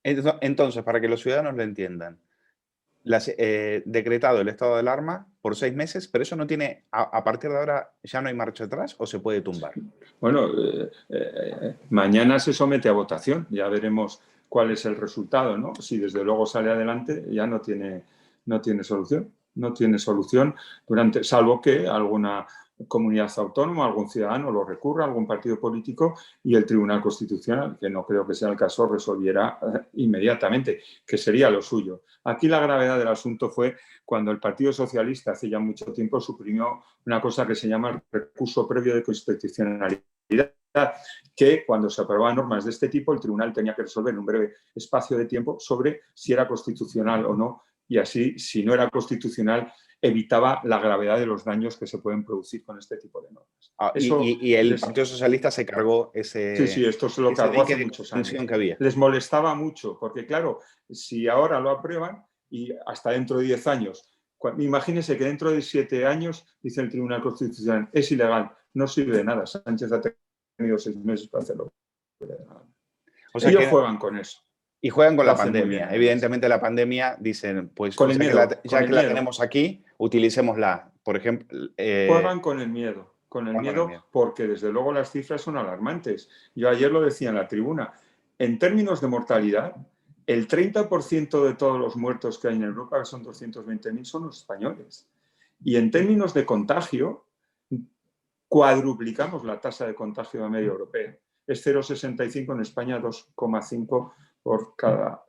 Entonces, para que los ciudadanos lo entiendan, decretado el estado de alarma por 6 meses, pero eso no tiene, a partir de ahora ya no hay marcha atrás o se puede tumbar. Bueno, mañana se somete a votación, ya veremos cuál es el resultado, ¿no? Si desde luego sale adelante, ya no tiene solución. No tiene solución, salvo que alguna comunidad autónoma, algún ciudadano lo recurra, algún partido político y el Tribunal Constitucional, que no creo que sea el caso, resolviera inmediatamente, que sería lo suyo. Aquí la gravedad del asunto fue cuando el Partido Socialista hace ya mucho tiempo suprimió una cosa que se llama el recurso previo de constitucionalidad, que cuando se aprobaban normas de este tipo el tribunal tenía que resolver en un breve espacio de tiempo sobre si era constitucional o no, y así, si no era constitucional, evitaba la gravedad de los daños que se pueden producir con este tipo de normas. Y el Partido Socialista se cargó ese... Sí, esto se lo cargó hace muchos años. Que había. Les molestaba mucho, porque claro, si ahora lo aprueban y hasta dentro de 10 años, imagínense que dentro de 7 años, dice el Tribunal Constitucional, es ilegal, no sirve de nada. Sánchez ha tenido 6 meses para hacerlo. O sea, ellos juegan con eso. Y juegan con la pandemia. Evidentemente la pandemia, dicen, pues ya que la tenemos aquí, utilicémosla. Por ejemplo... Juegan con el miedo. Con el miedo, porque desde luego las cifras son alarmantes. Yo ayer lo decía en la tribuna. En términos de mortalidad, el 30% de todos los muertos que hay en Europa, que son 220.000, son los españoles. Y en términos de contagio, cuadruplicamos la tasa de contagio de media europea. Es 0,65, en España 2,5 por cada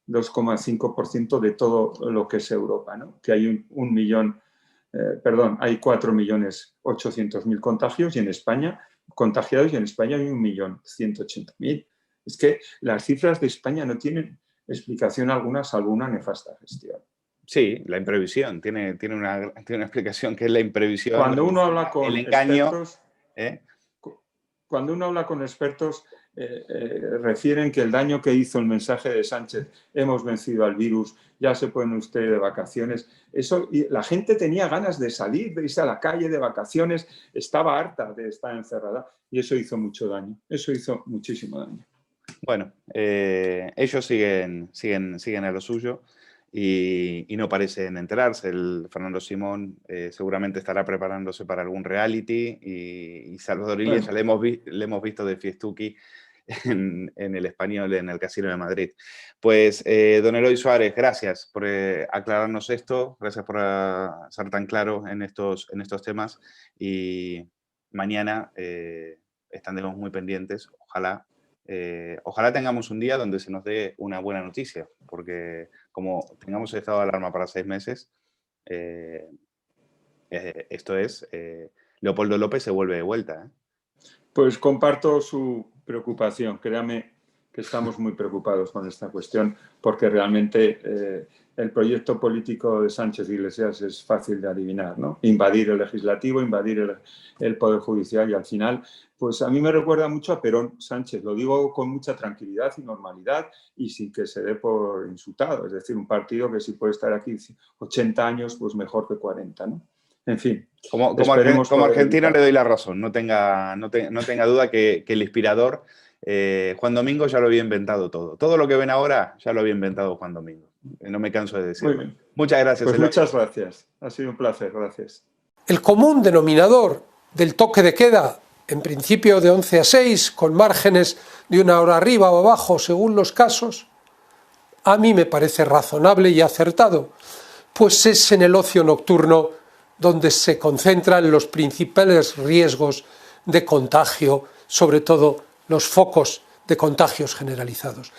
2,5% de todo lo que es Europa, ¿no? Que hay hay 4.800.000 contagios y en España, contagiados, y en España hay 1.180.000. Es que las cifras de España no tienen explicación alguna, salvo una nefasta gestión. Sí, la imprevisión. Tiene una explicación que es la imprevisión. Cuando uno habla con el engaño, expertos, cuando uno habla con expertos, refieren que el daño que hizo el mensaje de Sánchez, hemos vencido al virus, ya se pueden ustedes de vacaciones, la gente tenía ganas de salir, de irse a la calle de vacaciones, estaba harta de estar encerrada y eso hizo mucho daño, eso hizo muchísimo daño. Bueno, ellos siguen a lo suyo y no parecen enterarse. El Fernando Simón seguramente estará preparándose para algún reality y Salvador Illa ya le hemos visto de fiestuki en el Español, en el Casino de Madrid. Pues, don Eloy Suárez, gracias por aclararnos esto, gracias por ser tan claro en estos temas y mañana estaremos muy pendientes, ojalá tengamos un día donde se nos dé una buena noticia, porque como tengamos estado de alarma para 6 meses, esto es, Leopoldo López se vuelve de vuelta. Pues comparto su preocupación, créame que estamos muy preocupados con esta cuestión, porque realmente el proyecto político de Sánchez Iglesias es fácil de adivinar, ¿no? Invadir el legislativo, invadir el Poder Judicial y al final, pues a mí me recuerda mucho a Perón Sánchez, lo digo con mucha tranquilidad y normalidad y sin que se dé por insultado, es decir, un partido que si puede estar aquí 80 años, pues mejor que 40, ¿no? En fin. Como argentino le doy la razón, no tenga duda que el inspirador, Juan Domingo, ya lo había inventado todo. Todo lo que ven ahora ya lo había inventado Juan Domingo. No me canso de decirlo. Muy bien. Muchas gracias. Pues muchas gracias. Ha sido un placer. Gracias. El común denominador del toque de queda, en principio de 11 a 6, con márgenes de 1 hora arriba o abajo según los casos, a mí me parece razonable y acertado, pues es en el ocio nocturno donde se concentran los principales riesgos de contagio, sobre todo los focos de contagios generalizados.